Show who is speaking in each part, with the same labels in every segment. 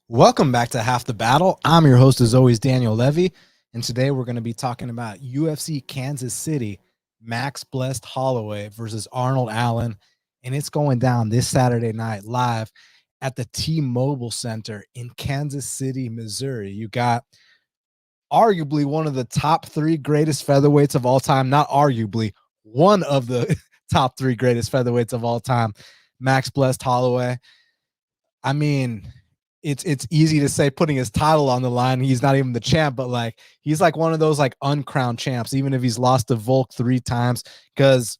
Speaker 1: Welcome back to Half the Battle. I'm your host, as always, Daniel Levy, and today we're going to be talking about UFC Kansas City, Max Blessed Holloway versus Arnold Allen, and it's going down this Saturday night live at the T-Mobile Center in Kansas City, Missouri. You got arguably one of the top three greatest featherweights of all time, not arguably, one of the top three greatest featherweights of all time, Max Blessed Holloway. I mean, it's easy to say putting his title on the line. He's not even the champ, but like he's like one of those like uncrowned champs, even if he's lost to Volk 3 times, because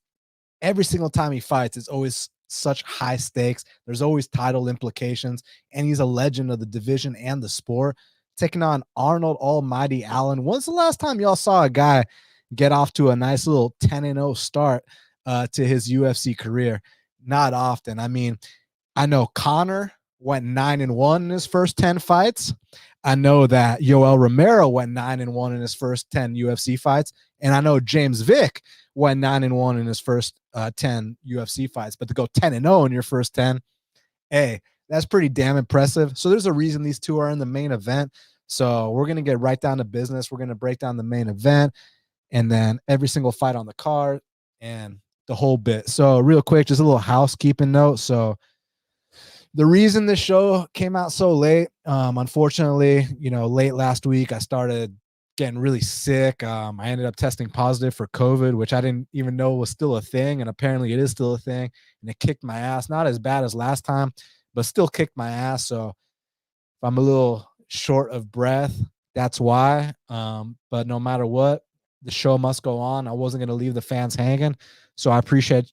Speaker 1: every single time he fights, it's always such high stakes. There's always title implications, and he's a legend of the division and the sport. Taking on Arnold Almighty Allen. When's the last time y'all saw a guy get off to a nice little 10-0 start to his UFC career? Not often. I mean, I know Conor went 9-1 in his first 10 fights. I know that Yoel Romero went 9-1 in his first 10 UFC fights. And I know James Vick went 9-1 in his first 10 UFC fights. But to go 10-0 in your first 10, hey, that's pretty damn impressive. So there's a reason these two are in the main event. So we're going to get right down to business. We're going to break down the main event and then every single fight on the card and the whole bit. So real quick, just a little housekeeping note. So the reason this show came out so late, unfortunately, late last week, I started getting really sick. I ended up testing positive for COVID, which I didn't even know was still a thing. And apparently it is still a thing. And it kicked my ass. Not as bad as last time, but still kicked my ass. So if I'm a little short of breath, that's why. But no matter what, the show must go on. I wasn't going to leave the fans hanging. So I appreciate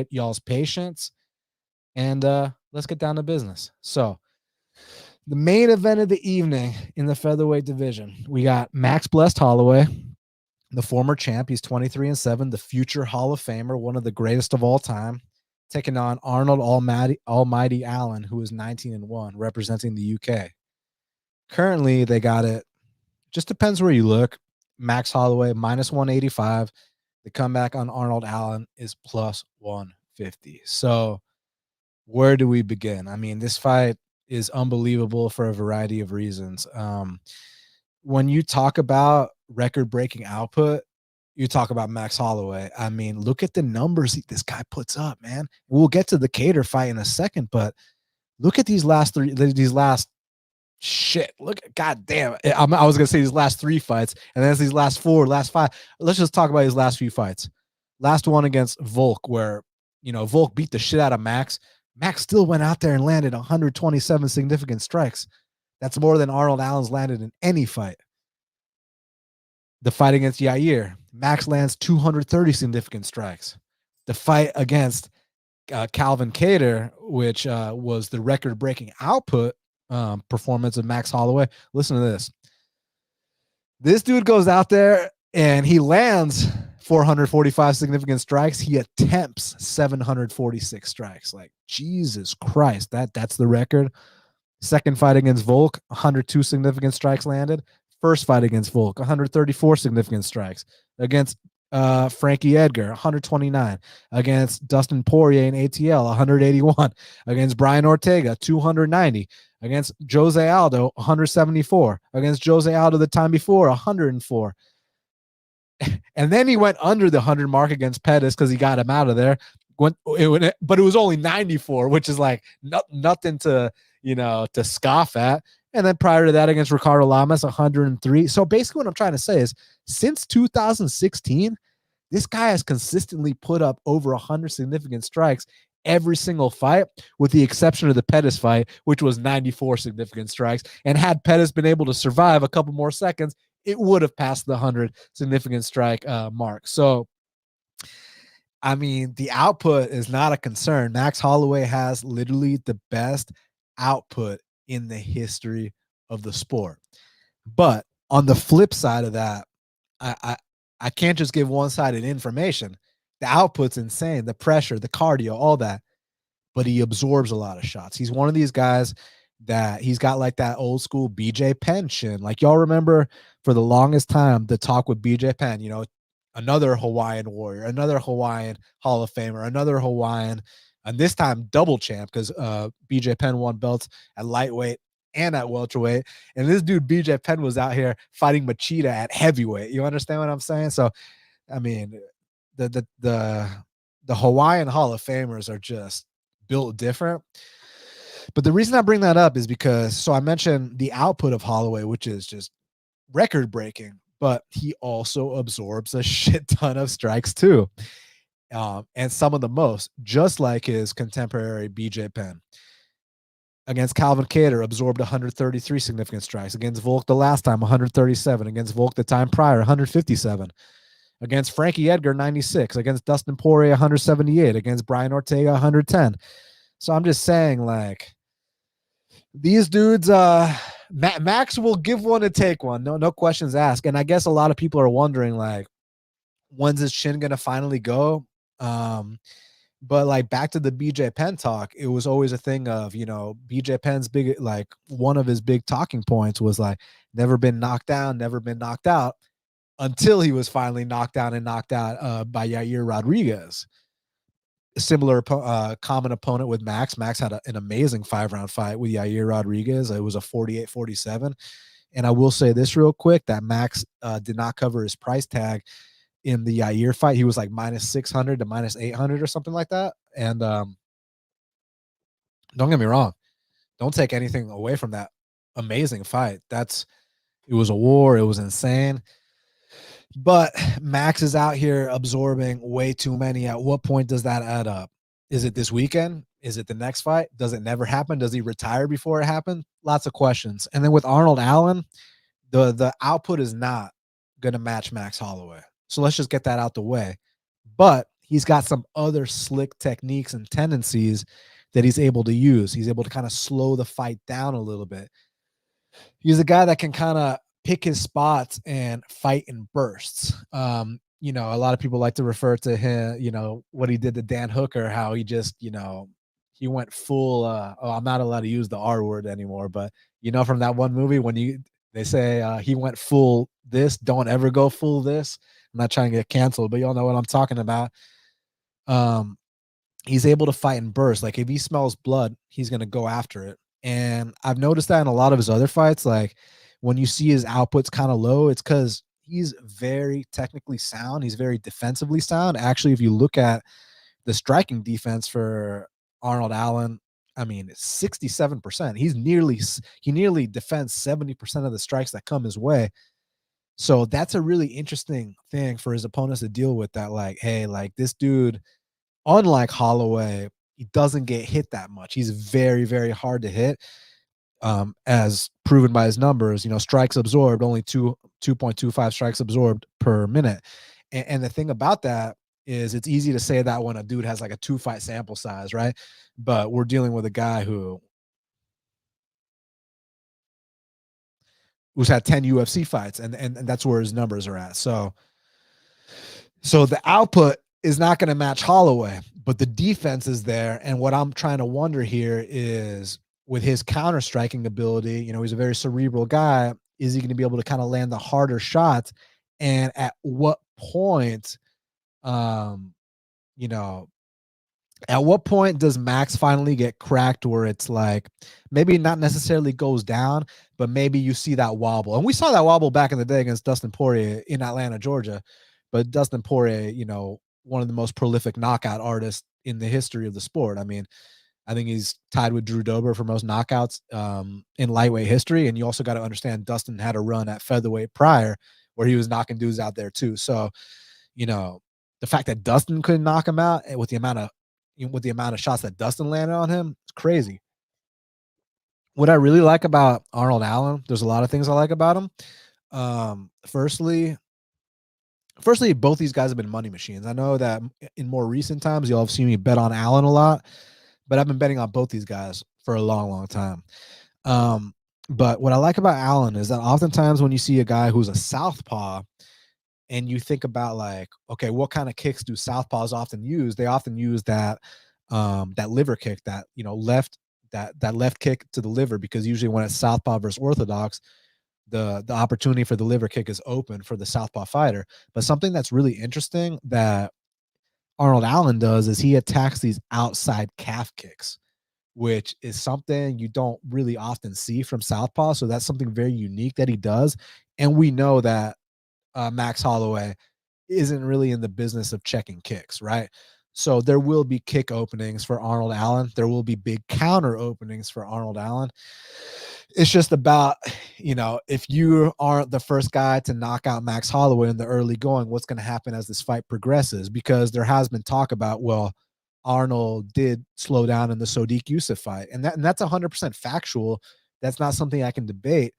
Speaker 1: y'all's patience. And let's get down to business. So the main event of the evening in the featherweight division, we got Max Blessed Holloway, the former champ. He's 23-7, the future Hall of Famer, one of the greatest of all time, taking on Arnold Almighty Allen, who is 19-1, representing the UK. Currently, they got it. Just depends where you look. Max Holloway minus 185. The comeback on Arnold Allen is plus 150. So where do we begin? I mean, this fight is unbelievable for a variety of reasons. When you talk about record-breaking output, you talk about Max Holloway. I mean, look at the numbers this guy puts up, man. We'll get to the Cater fight in a second, but look at these last shit. Look, goddamn. I was gonna say these last 3 fights, and then these last 4, last 5. Let's just talk about his last few fights. Last one against Volk, where Volk beat the shit out of Max. Max still went out there and landed 127 significant strikes. That's more than Arnold Allen's landed in any fight. The fight against Yair, Max lands 230 significant strikes. The fight against Calvin Kattar, which was the record-breaking output performance of Max Holloway. Listen to this. This dude goes out there and he lands 445 significant strikes. He attempts 746 strikes. Like, Jesus Christ, that's the record. Second fight against Volk, 102 significant strikes landed. First fight against Volk, 134 significant strikes. Against Frankie Edgar, 129. Against Dustin Poirier in ATL, 181. Against Brian Ortega, 290. Against Jose Aldo, 174. Against Jose Aldo the time before, 104. And then he went under the 100 mark against Pettis because he got him out of there. But it was only 94, which is like nothing to scoff at. And then prior to that, against Ricardo Lamas, 103. So basically what I'm trying to say is since 2016, this guy has consistently put up over 100 significant strikes every single fight, with the exception of the Pettis fight, which was 94 significant strikes. And had Pettis been able to survive a couple more seconds, it would have passed the 100 significant strike mark. So, I mean, the output is not a concern. Max Holloway has literally the best output in the history of the sport. But on the flip side of that, I can't just give one-sided information. The output's insane, the pressure, the cardio, all that. But he absorbs a lot of shots. He's one of these guys that he's got like that old school BJ Penn chin. Like, y'all remember for the longest time the talk with BJ Penn, another Hawaiian warrior, another Hawaiian Hall of Famer, another Hawaiian, and this time double champ because BJ Penn won belts at lightweight and at welterweight. And this dude, BJ Penn, was out here fighting Machida at heavyweight. You understand what I'm saying? So, I mean, the Hawaiian Hall of Famers are just built different. But the reason I bring that up is because, so I mentioned the output of Holloway, which is just record breaking, but he also absorbs a shit ton of strikes too. And some of the most, just like his contemporary BJ Penn. Against Calvin Kattar, absorbed 133 significant strikes. Against Volk the last time, 137. Against Volk the time prior, 157. Against Frankie Edgar, 96. Against Dustin Poirier, 178. Against Brian Ortega, 110. So I'm just saying, like, these dudes, Max will give one and take one. No questions asked. And I guess a lot of people are wondering, like, when's his chin going to finally go? But like back to the BJ Penn talk, it was always a thing of, you know, BJ Penn's big, like one of his big talking points was like, never been knocked down, never been knocked out, until he was finally knocked down and knocked out by Yair Rodriguez. A similar common opponent with Max. Max had an amazing 5-round fight with Yair Rodriguez. It was a 48-47. And I will say this real quick, that Max did not cover his price tag in the Yair fight. He was like minus 600 to minus 800 or something like that. And don't get me wrong, don't take anything away from that amazing fight. It was a war. It was insane. But Max is out here absorbing way too many. At what point does that add up? Is it this weekend? Is it the next fight? Does it never happen? Does he retire before it happened? Lots of questions. And then with Arnold Allen, the output is not going to match Max Holloway. So let's just get that out the way. But he's got some other slick techniques and tendencies that he's able to use. He's able to kind of slow the fight down a little bit. He's a guy that can kind of pick his spots and fight in bursts. You know, a lot of people like to refer to him, you know, what he did to Dan Hooker, how he just, you know, he went full, I'm not allowed to use the R word anymore, but you know, from that one movie when they say he went full this, don't ever go full this. I'm not trying to get canceled, but y'all know what I'm talking about. He's able to fight in bursts. Like if he smells blood, he's going to go after it. And I've noticed that in a lot of his other fights, like when you see his outputs kind of low, it's because he's very technically sound. He's very defensively sound. Actually, if you look at the striking defense for Arnold Allen, I mean, it's 67%. He nearly defends 70% of the strikes that come his way. So that's a really interesting thing for his opponents to deal with, that like, hey, like this dude, unlike Holloway, he doesn't get hit that much. He's very, very hard to hit. As proven by his numbers, you know, strikes absorbed, only 2.25 strikes absorbed per minute. And the thing about that is it's easy to say that when a dude has like a 2-fight sample size, right? But we're dealing with a guy who's had 10 UFC fights, and that's where his numbers are at. So the output is not going to match Holloway, but the defense is there. And what I'm trying to wonder here is, with his counter striking ability, you know, he's a very cerebral guy. Is he going to be able to kind of land the harder shots? And at what point, you know, at what point does Max finally get cracked where it's like, maybe not necessarily goes down, but maybe you see that wobble? And we saw that wobble back in the day against Dustin Poirier in Atlanta, Georgia. But Dustin Poirier, you know, one of the most prolific knockout artists in the history of the sport. I mean, I think he's tied with Drew Dober for most knockouts in lightweight history. And you also got to understand Dustin had a run at featherweight prior where he was knocking dudes out there too. So, you know, the fact that Dustin couldn't knock him out with the amount of shots that Dustin landed on him, it's crazy. What I really like about Arnold Allen, there's a lot of things I like about him. Firstly, both these guys have been money machines. I know that in more recent times, y'all have seen me bet on Allen a lot, but I've been betting on both these guys for a long, long time. But what I like about Allen is that oftentimes when you see a guy who's a southpaw and you think about like, okay, what kind of kicks do southpaws often use? They often use that liver kick, that, you know, that left kick to the liver, because usually when it's southpaw versus orthodox, the opportunity for the liver kick is open for the southpaw fighter. But something that's really interesting that Arnold Allen does is he attacks these outside calf kicks. which is something you don't really often see from Southpaw. So that's something very unique that he does. And we know that Max Holloway isn't really in the business of checking kicks, right? So there will be kick openings for Arnold Allen. There will be big counter openings for Arnold Allen. It's just about, if you aren't the first guy to knock out Max Holloway in the early going, what's going to happen as this fight progresses? Because there has been talk about, well, Arnold did slow down in the Sodiq Yusuff fight, and that's 100% factual. That's not something I can debate,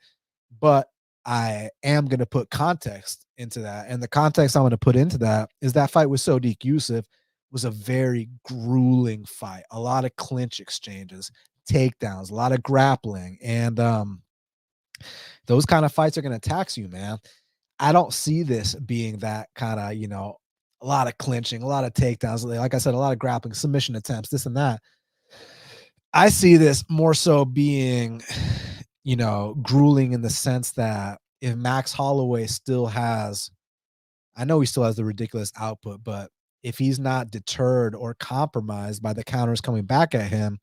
Speaker 1: but I am going to put context into that. And the context I'm going to put into that is that fight with Sodiq Yusuff was a very grueling fight. A lot of clinch exchanges, takedowns, a lot of grappling. And those kind of fights are going to tax you, man. I don't see this being that kind of, a lot of clinching, a lot of takedowns. Like I said, a lot of grappling, submission attempts, this and that. I see this more so being, grueling in the sense that if Max Holloway still has, I know he still has the ridiculous output, but if he's not deterred or compromised by the counters coming back at him,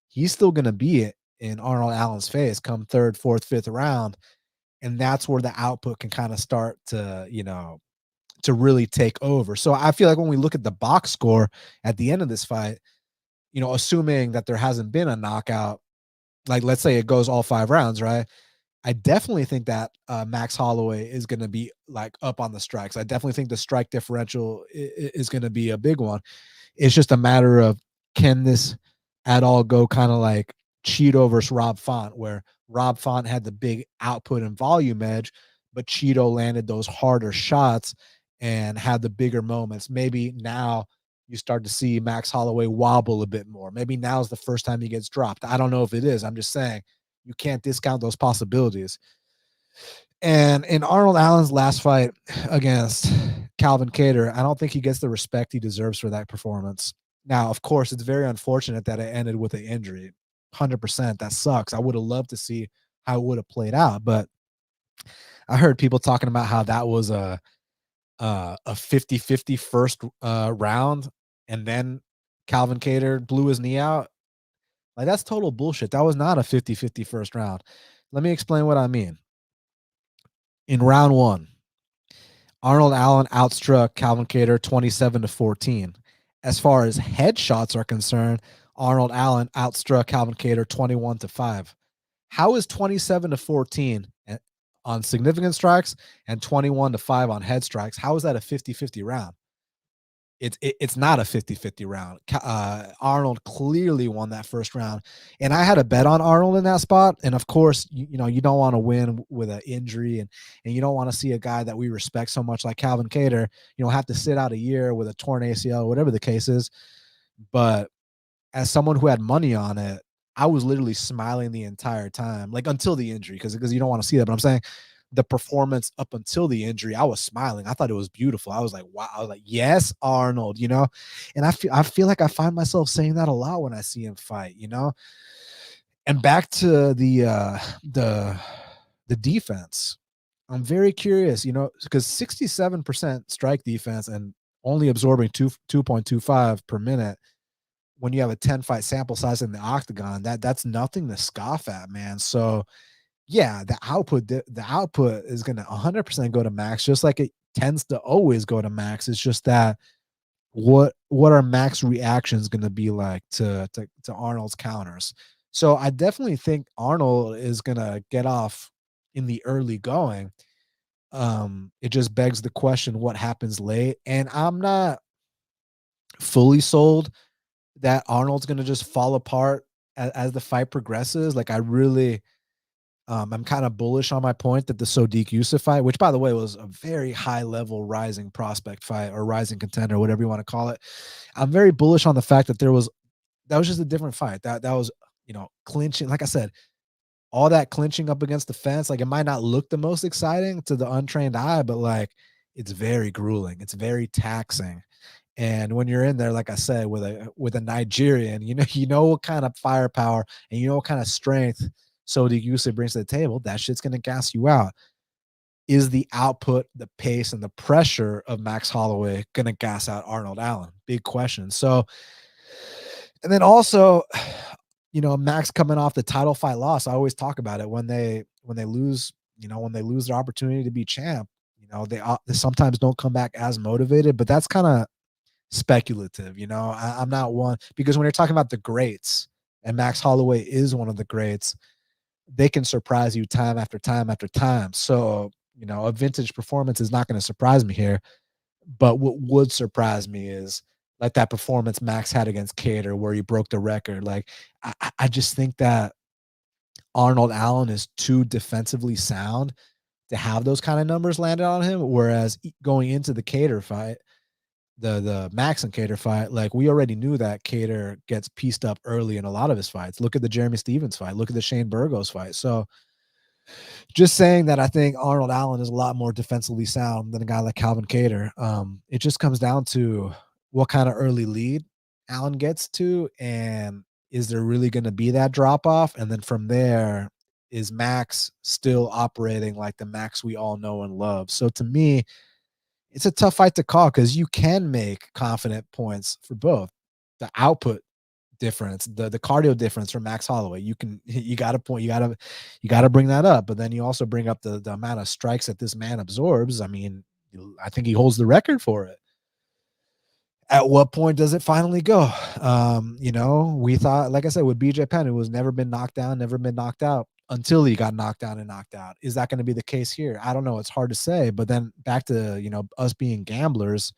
Speaker 1: he's still going to be in Arnold Allen's face come third, fourth, fifth round. And that's where the output can kind of start to, to really take over. So I feel like when we look at the box score at the end of this fight, assuming that there hasn't been a knockout, like let's say it goes all 5 rounds, right? I definitely think that Max Holloway is going to be like up on the strikes. I definitely think the strike differential is going to be a big one. It's just a matter of, can this at all go kind of like Cheeto versus Rob Font, where Rob Font had the big output and volume edge, but Cheeto landed those harder shots and had the bigger moments. Maybe now you start to see Max Holloway wobble a bit more. Maybe now is the first time he gets dropped. I don't know if it is. I'm just saying you can't discount those possibilities. And in Arnold Allen's last fight against Calvin Kattar, I don't think he gets the respect he deserves for that performance. Now, of course, it's very unfortunate that it ended with an injury. 100%. That sucks. I would have loved to see how it would have played out, but I heard people talking about how that was a 50-50 first round, and then Calvin Kattar blew his knee out. Like, that's total bullshit. That was not a 50-50 first round. Let me explain what I mean. In round 1, Arnold Allen outstruck Calvin Kattar 27-14. As far as headshots are concerned, Arnold Allen outstruck Calvin Kattar 21-5. How is 27-14 on significant strikes and 21-5 on head strikes? How is that a 50-50 round? It's not a 50-50 round. Arnold clearly won that first round, and I had a bet on Arnold in that spot. And of course, you don't want to win with an injury, and you don't want to see a guy that we respect so much like Calvin Kattar, have to sit out a year with a torn ACL, whatever the case is. But as someone who had money on it, I was literally smiling the entire time, like until the injury, because you don't want to see that. But I'm saying the performance up until the injury, I was smiling. I thought it was beautiful. I was like, wow. I was like, yes, Arnold, and I feel like I find myself saying that a lot when I see him fight, and back to the defense. I'm very curious, because 67% strike defense and only absorbing 2.25 per minute when you have a 10 fight sample size in the octagon, that's nothing to scoff at, man. So yeah, the output is going to 100% go to Max, just like it tends to always go to Max. It's just that what are Max reactions going to be like to Arnold's counters? So I definitely think Arnold is going to get off in the early going. It just begs the question, what happens late? And I'm not fully sold that Arnold's going to just fall apart as the fight progresses. Like, I really, I'm kind of bullish on my point that the Sodiq Yusuff fight, which by the way was a very high level rising prospect fight or rising contender, whatever you want to call it. I'm very bullish on the fact that that was just a different fight. That was, clinching. Like I said, all that clinching up against the fence, like, it might not look the most exciting to the untrained eye, but like, it's very grueling. It's very taxing. And when you're in there, like I said, with a Nigerian, you know what kind of firepower and what kind of strength Sodiq Yusuff brings to the table. That shit's gonna gas you out. Is the output, the pace, and the pressure of Max Holloway gonna gas out Arnold Allen? Big question. So, and then also, Max coming off the title fight loss, I always talk about it when they lose, when they lose their opportunity to be champ, they sometimes don't come back as motivated, but that's kind of speculative. I'm not one, because when you're talking about the greats, and Max Holloway is one of the greats, they can surprise you time after time after time. So, a vintage performance is not going to surprise me here. But what would surprise me is like that performance Max had against Cater where he broke the record. Like, I just think that Arnold Allen is too defensively sound to have those kind of numbers landed on him. Whereas going into the Cater fight, the Max and Cater fight, like we already knew that Cater gets pieced up early in a lot of his fights. Look at the Jeremy Stevens fight. Look at the Shane Burgos fight. So just saying that I think Arnold Allen is a lot more defensively sound than a guy like Calvin Cater. It just comes down to what kind of early lead Allen gets to, and is there really going to be that drop off? And then from there, is Max still operating like the Max we all know and love? So to me, it's a tough fight to call because you can make confident points for both. The output difference, the cardio difference from Max Holloway. You got to point, you got to bring that up. But then you also bring up the amount of strikes that this man absorbs. I mean, I think he holds the record for it. At what point does it finally go? We thought, like I said, with BJ Penn, it was never been knocked down, never been knocked out until he got knocked down and knocked out. Is that going to be the case here? I don't know. It's hard to say. But then back to, us being gamblers.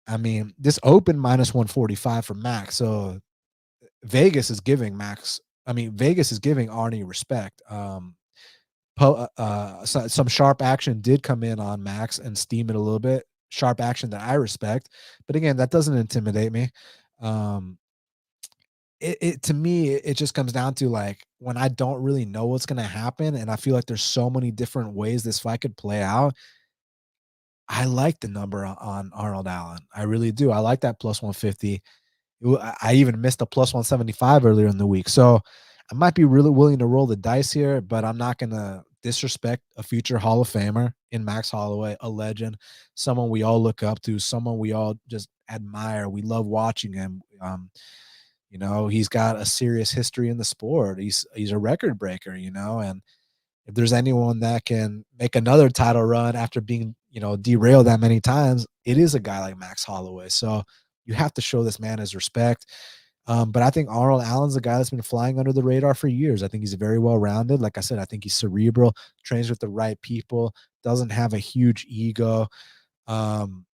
Speaker 1: I mean, this opened minus 145 for Max. So Vegas is giving Arnie respect. Some sharp action did come in on Max and steam it a little bit. Sharp action that I respect, but again, that doesn't intimidate me. To me, it just comes down to like when I don't really know what's going to happen, and I feel like there's so many different ways this fight could play out. I like the number on Arnold Allen. I really do. I like that plus 150. I even missed a plus 175 earlier in the week. So I might be really willing to roll the dice here, but I'm not going to disrespect a future Hall of Famer in Max Holloway, a legend, someone we all look up to, someone we all just admire. We love watching him. He's got a serious history in the sport. He's a record breaker, and if there's anyone that can make another title run after being, derailed that many times, it is a guy like Max Holloway. So you have to show this man his respect. But I think Arnold Allen's a guy that's been flying under the radar for years. I think he's very well-rounded. Like I said, I think he's cerebral, trains with the right people, doesn't have a huge ego, and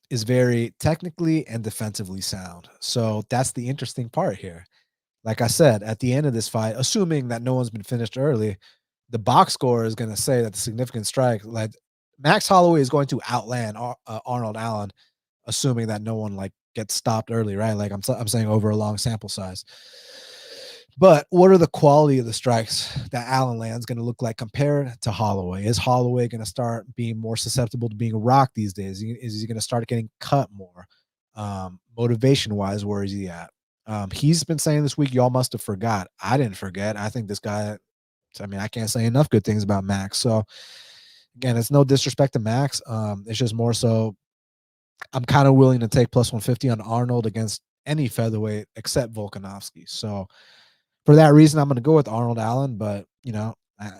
Speaker 1: is very technically and defensively sound. So that's the interesting part here. Like I said, at the end of this fight, assuming that no one's been finished early, the box score is going to say that the significant strike, like Max Holloway is going to outland Arnold Allen, assuming that no one like gets stopped early, right? Like I'm saying over a long sample size. But what are the quality of the strikes that Allen lands going to look like compared to Holloway? Is Holloway going to start being more susceptible to being rocked these days? Is he going to start getting cut more? Motivation wise, where is he at? He's been saying this week, y'all must have forgot. I didn't forget. I think this guy, I can't say enough good things about Max. So again, it's no disrespect to Max. It's just more so I'm kind of willing to take plus 150 on Arnold against any featherweight except Volkanovski. So for that reason, I'm going to go with Arnold Allen, but I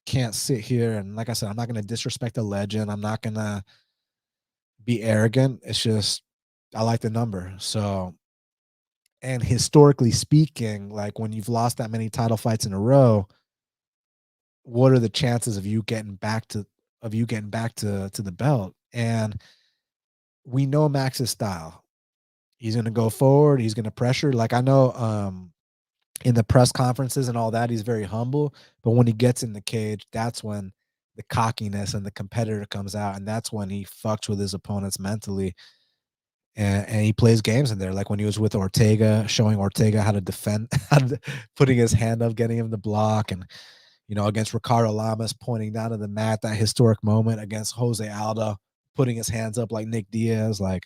Speaker 1: can't sit here. And like I said, I'm not going to disrespect a legend. I'm not going to be arrogant. It's just, I like the number. So, and historically speaking, like when you've lost that many title fights in a row, what are the chances of you getting back to the belt? And we know Max's style. He's going to go forward. He's going to pressure. Like I know in the press conferences and all that, he's very humble. But when he gets in the cage, that's when the cockiness and the competitor comes out. And that's when he fucks with his opponents mentally. And he plays games in there. Like when he was with Ortega, showing Ortega how to defend, putting his hand up, getting him to block. And, against Ricardo Lamas, pointing down to the mat, that historic moment against Jose Aldo, putting his hands up like Nick Diaz. Like,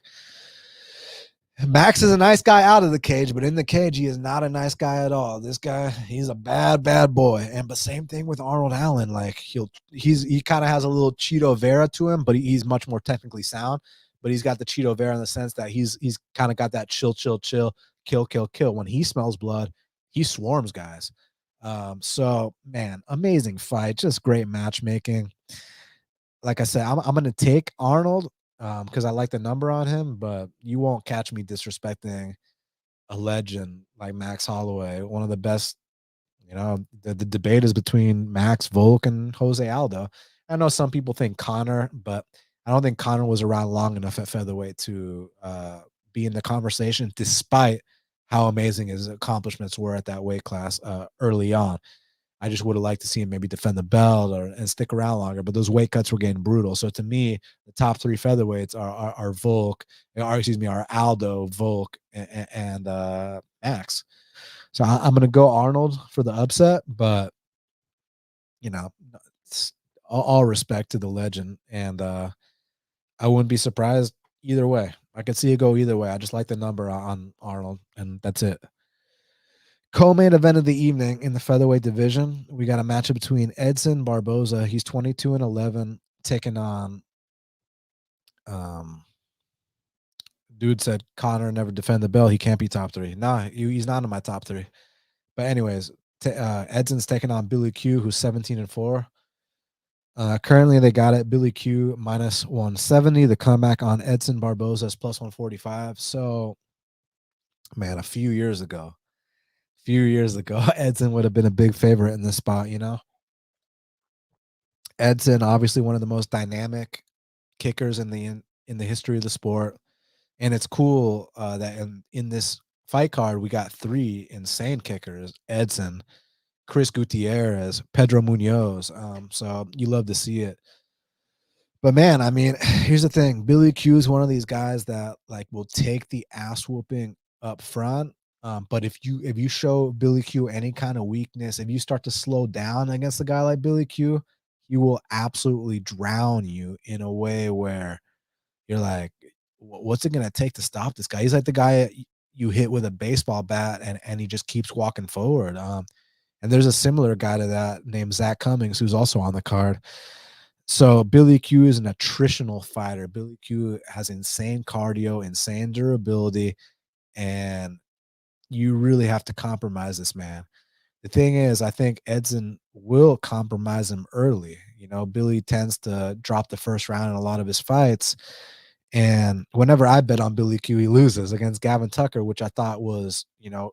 Speaker 1: Max is a nice guy out of the cage, but in the cage, he is not a nice guy at all. This guy, he's a bad, bad boy. And but same thing with Arnold Allen. Like he kind of has a little Cheeto Vera to him, but he's much more technically sound. But he's got the Cheeto Vera in the sense that he's kind of got that chill, kill, kill, kill. When he smells blood, he swarms guys. So man, amazing fight, just great matchmaking. Like I said, I'm gonna take Arnold because I like the number on him, but you won't catch me disrespecting a legend like Max Holloway, one of the best. The debate is between Max Volk and Jose Aldo. I know some people think Connor, but I don't think Connor was around long enough at featherweight to be in the conversation, despite how amazing his accomplishments were at that weight class early on. I just would have liked to see him maybe defend the belt and stick around longer, but those weight cuts were getting brutal. So to me, the top three featherweights are Volk, or excuse me, are Aldo, Volk, and Max. So I'm going to go Arnold for the upset, but you know, it's all respect to the legend, and I wouldn't be surprised either way. I could see it go either way. I just like the number on Arnold, and that's it. Co-main event of the evening in the featherweight division, we got a matchup between Edson Barboza. He's 22-11, taking on. Dude said Connor never defend the belt. He can't be top three. Nah, he's not in my top three. But anyways, Edson's taking on Billy Q, who's 17-4. Currently, they got it Billy Q minus 170. The comeback on Edson Barboza is plus 145. So, man, a few years ago, Edson would have been a big favorite in this spot. Edson, obviously one of the most dynamic kickers in the history of the sport, and it's cool that in this fight card we got three insane kickers: Edson, Chris Gutierrez, Pedro Munhoz. So you love to see it. But man, I mean, here's the thing: Billy Q is one of these guys that like will take the ass whooping up front. But if you show Billy Q any kind of weakness, if you start to slow down against a guy like Billy Q, he will absolutely drown you in a way where you're like, what's it gonna take to stop this guy? He's like the guy you hit with a baseball bat and he just keeps walking forward. And there's a similar guy to that named Zak Cummings who's also on the card. So Billy Q is an attritional fighter. Billy Q has insane cardio, insane durability, and you really have to compromise this man. The thing is, I think Edson will compromise him early. Billy tends to drop the first round in a lot of his fights. And whenever I bet on Billy Q, he loses against Gavin Tucker, which I thought was,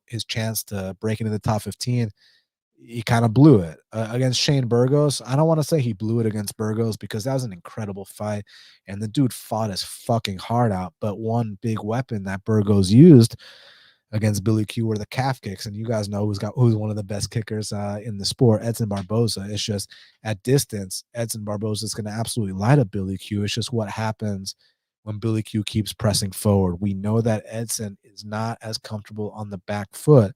Speaker 1: his chance to break into the top 15. He kind of blew it against Shane Burgos. I don't want to say he blew it against Burgos because that was an incredible fight. And the dude fought his fucking heart out. But one big weapon that Burgos used against Billy Q were the calf kicks. And you guys know who's one of the best kickers in the sport, Edson Barboza. It's just at distance, Edson Barboza is going to absolutely light up Billy Q. It's just what happens when Billy Q keeps pressing forward. We know that Edson is not as comfortable on the back foot.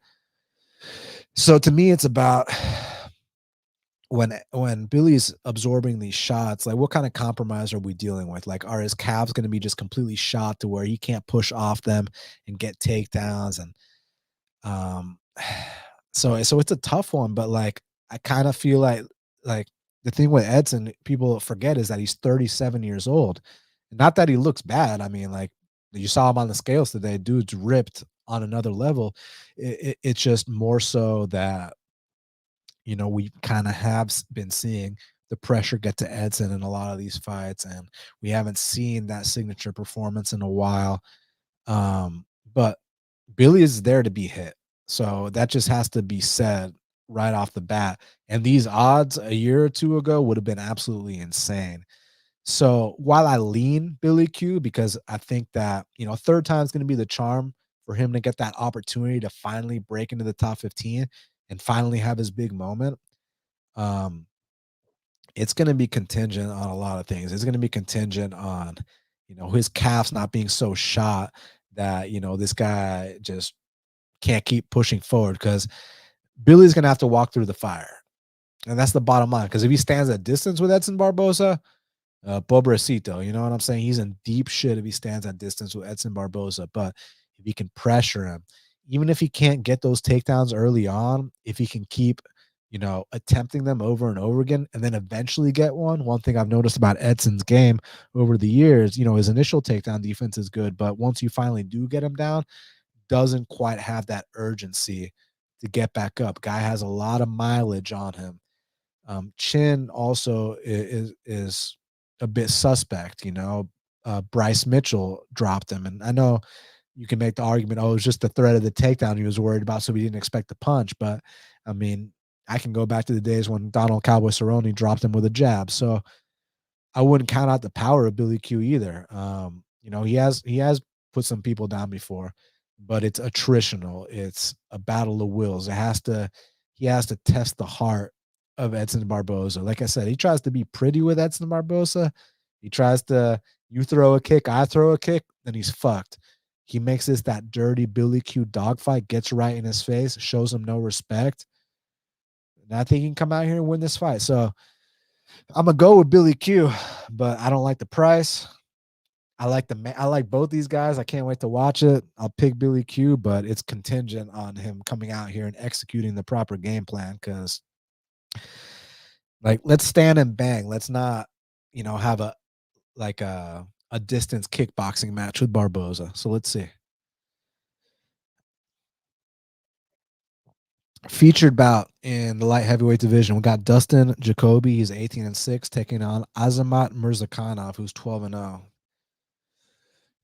Speaker 1: So to me, it's about when Billy's absorbing these shots, like what kind of compromise are we dealing with? Like, are his calves going to be just completely shot to where he can't push off them and get takedowns? And so it's a tough one, but like I kind of feel like the thing with Edson, people forget is that he's 37 years old. Not that he looks bad. I mean, like you saw him on the scales today, dude's ripped on another level. It's just more so that we kind of have been seeing the pressure get to Edson in a lot of these fights, and we haven't seen that signature performance in a while. But Billy is there to be hit, so that just has to be said right off the bat. And these odds a year or two ago would have been absolutely insane. So while I lean Billy Q because I think that third time is going to be the charm for him to get that opportunity to finally break into the top 15 and finally have his big moment. It's going to be contingent on a lot of things. It's going to be contingent on, his calves not being so shot that, this guy just can't keep pushing forward because Billy's going to have to walk through the fire. And that's the bottom line. Because if he stands at distance with Edson Barboza, Pobrecito, you know what I'm saying? He's in deep shit if he stands at distance with Edson Barboza. But if he can pressure him, even if he can't get those takedowns early on, if he can keep, attempting them over and over again and then eventually get one thing I've noticed about Edson's game over the years, his initial takedown defense is good, but once you finally do get him down, doesn't quite have that urgency to get back up. Guy has a lot of mileage on him. Chin also is a bit suspect. Bryce Mitchell dropped him, and I know you can make the argument, oh, it was just the threat of the takedown he was worried about, so he didn't expect the punch. But I mean, I can go back to the days when Donald Cowboy Cerrone dropped him with a jab. So I wouldn't count out the power of Billy Q either. He has put some people down before, but it's attritional. It's a battle of wills. He has to test the heart of Edson Barboza. Like I said, he tries to be pretty with Edson Barboza. He tries to, you throw a kick, I throw a kick, then he's fucked. He makes this that dirty Billy Q dogfight, gets right in his face, shows him no respect. And I think he can come out here and win this fight. So I'm gonna go with Billy Q, but I don't like the price. I like both these guys. I can't wait to watch it. I'll pick Billy Q, but it's contingent on him coming out here and executing the proper game plan. Because, like, let's stand and bang. Let's not, have a distance kickboxing match with Barboza. So let's see. Featured bout in the light heavyweight division. We got Dustin Jacoby. He's 18-6, taking on Azamat Murzakanov, who's 12-0.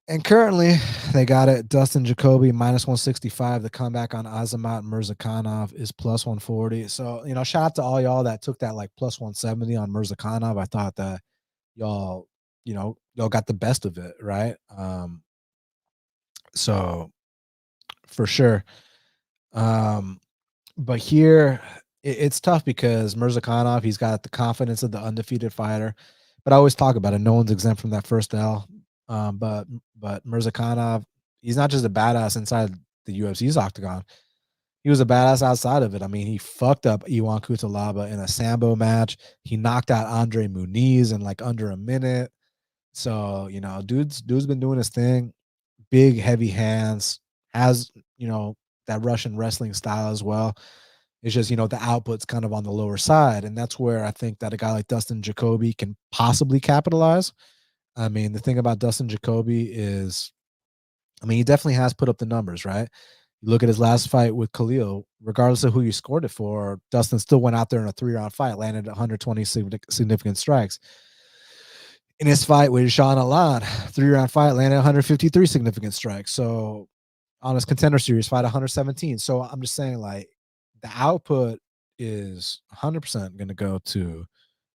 Speaker 1: And currently, they got it. Dustin Jacoby minus 165. The comeback on Azamat Murzakanov is plus 140. So, shout out to all y'all that took that like plus 170 on Murzakanov. I thought that y'all got the best of it, right? So for sure. But here it's tough because Murzakanov, he's got the confidence of the undefeated fighter. But I always talk about it. No one's exempt from that first L. But Murzakanov, he's not just a badass inside the UFC's octagon. He was a badass outside of it. I mean, he fucked up Iwan Cutelaba in a Sambo match. He knocked out Andre Muniz in like under a minute. So, dude's been doing his thing. Big, heavy hands. Has, that Russian wrestling style as well. It's just, the output's kind of on the lower side. And that's where I think that a guy like Dustin Jacoby can possibly capitalize. I mean, the thing about Dustin Jacoby is, he definitely has put up the numbers, right? You look at his last fight with Khalil, regardless of who you scored it for, Dustin still went out there in a 3-round fight, landed 120 significant strikes. In his fight with Sean Allen, 3-round fight, landed 153 significant strikes. So on his contender series, fight 117. So I'm just saying, like, the output is 100% going to go to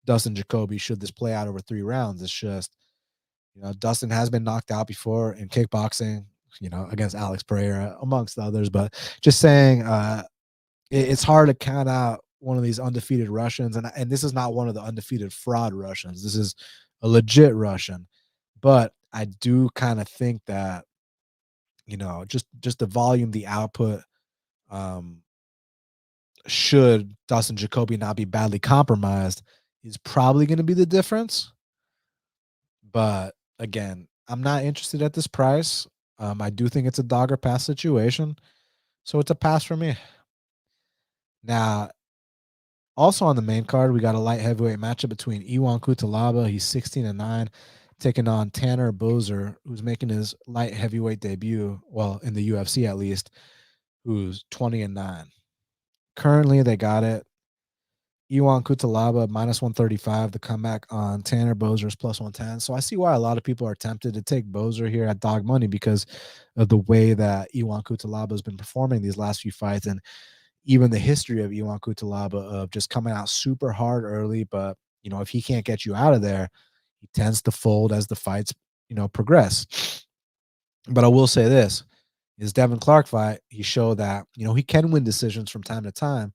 Speaker 1: Dustin Jacoby should this play out over 3 rounds. It's just, Dustin has been knocked out before in kickboxing, against Alex Pereira, amongst others. But just saying, it's hard to count out one of these undefeated Russians. And this is not one of the undefeated fraud Russians. This is a legit Russian. But I do kind of think that, just the volume, the output, should Dustin Jacoby not be badly compromised, is probably going to be the difference. But again, I'm not interested at this price. I do think it's a dog or pass situation. So it's a pass for me. Now, also on the main card, we got a light heavyweight matchup between Iwan Cutelaba, he's 16-9, taking on Tanner Boser, who's making his light heavyweight debut, well, in the UFC at least, who's 20-9. Currently, they got it. Iwan Cutelaba minus 135. The comeback on Tanner Boser is plus 110. So I see why a lot of people are tempted to take Boser here at dog money because of the way that Iwan Cutelaba has been performing these last few fights, and even the history of Iwan Cutelaba of just coming out super hard early. But, if he can't get you out of there, he tends to fold as the fights, progress. But I will say this, his Devin Clark fight, he showed that, he can win decisions from time to time.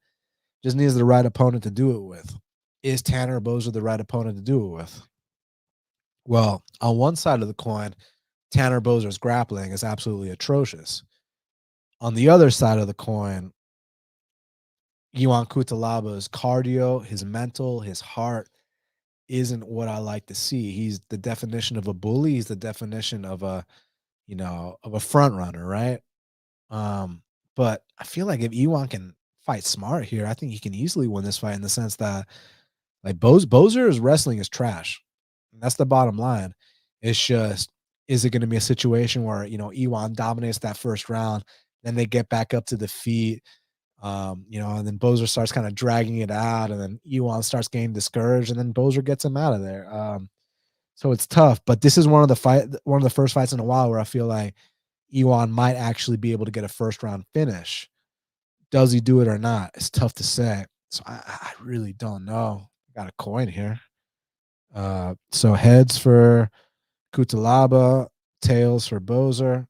Speaker 1: Just needs the right opponent to do it with. Is Tanner Boser the right opponent to do it with? Well, on one side of the coin, Tanner Boser's grappling is absolutely atrocious. On the other side of the coin, Iwan Cutelaba's cardio, his mental, his heart isn't what I like to see. He's the definition of a bully. He's the definition of a, of a front runner, right? But I feel like if Iwan can fight smart here, I think he can easily win this fight in the sense that, like, Boser's wrestling is trash. And that's the bottom line. It's just is it going to be a situation where, Iwan dominates that first round, then they get back up to the feet, and then Boser starts kind of dragging it out, and then Iwan starts getting discouraged, and then Boser gets him out of there. So it's tough, but this is one of the first fights in a while where I feel like Iwan might actually be able to get a first round finish. Does he do it or not? It's tough to say. So I really don't know. Got a coin here. So heads for Cutelaba, tails for Boser.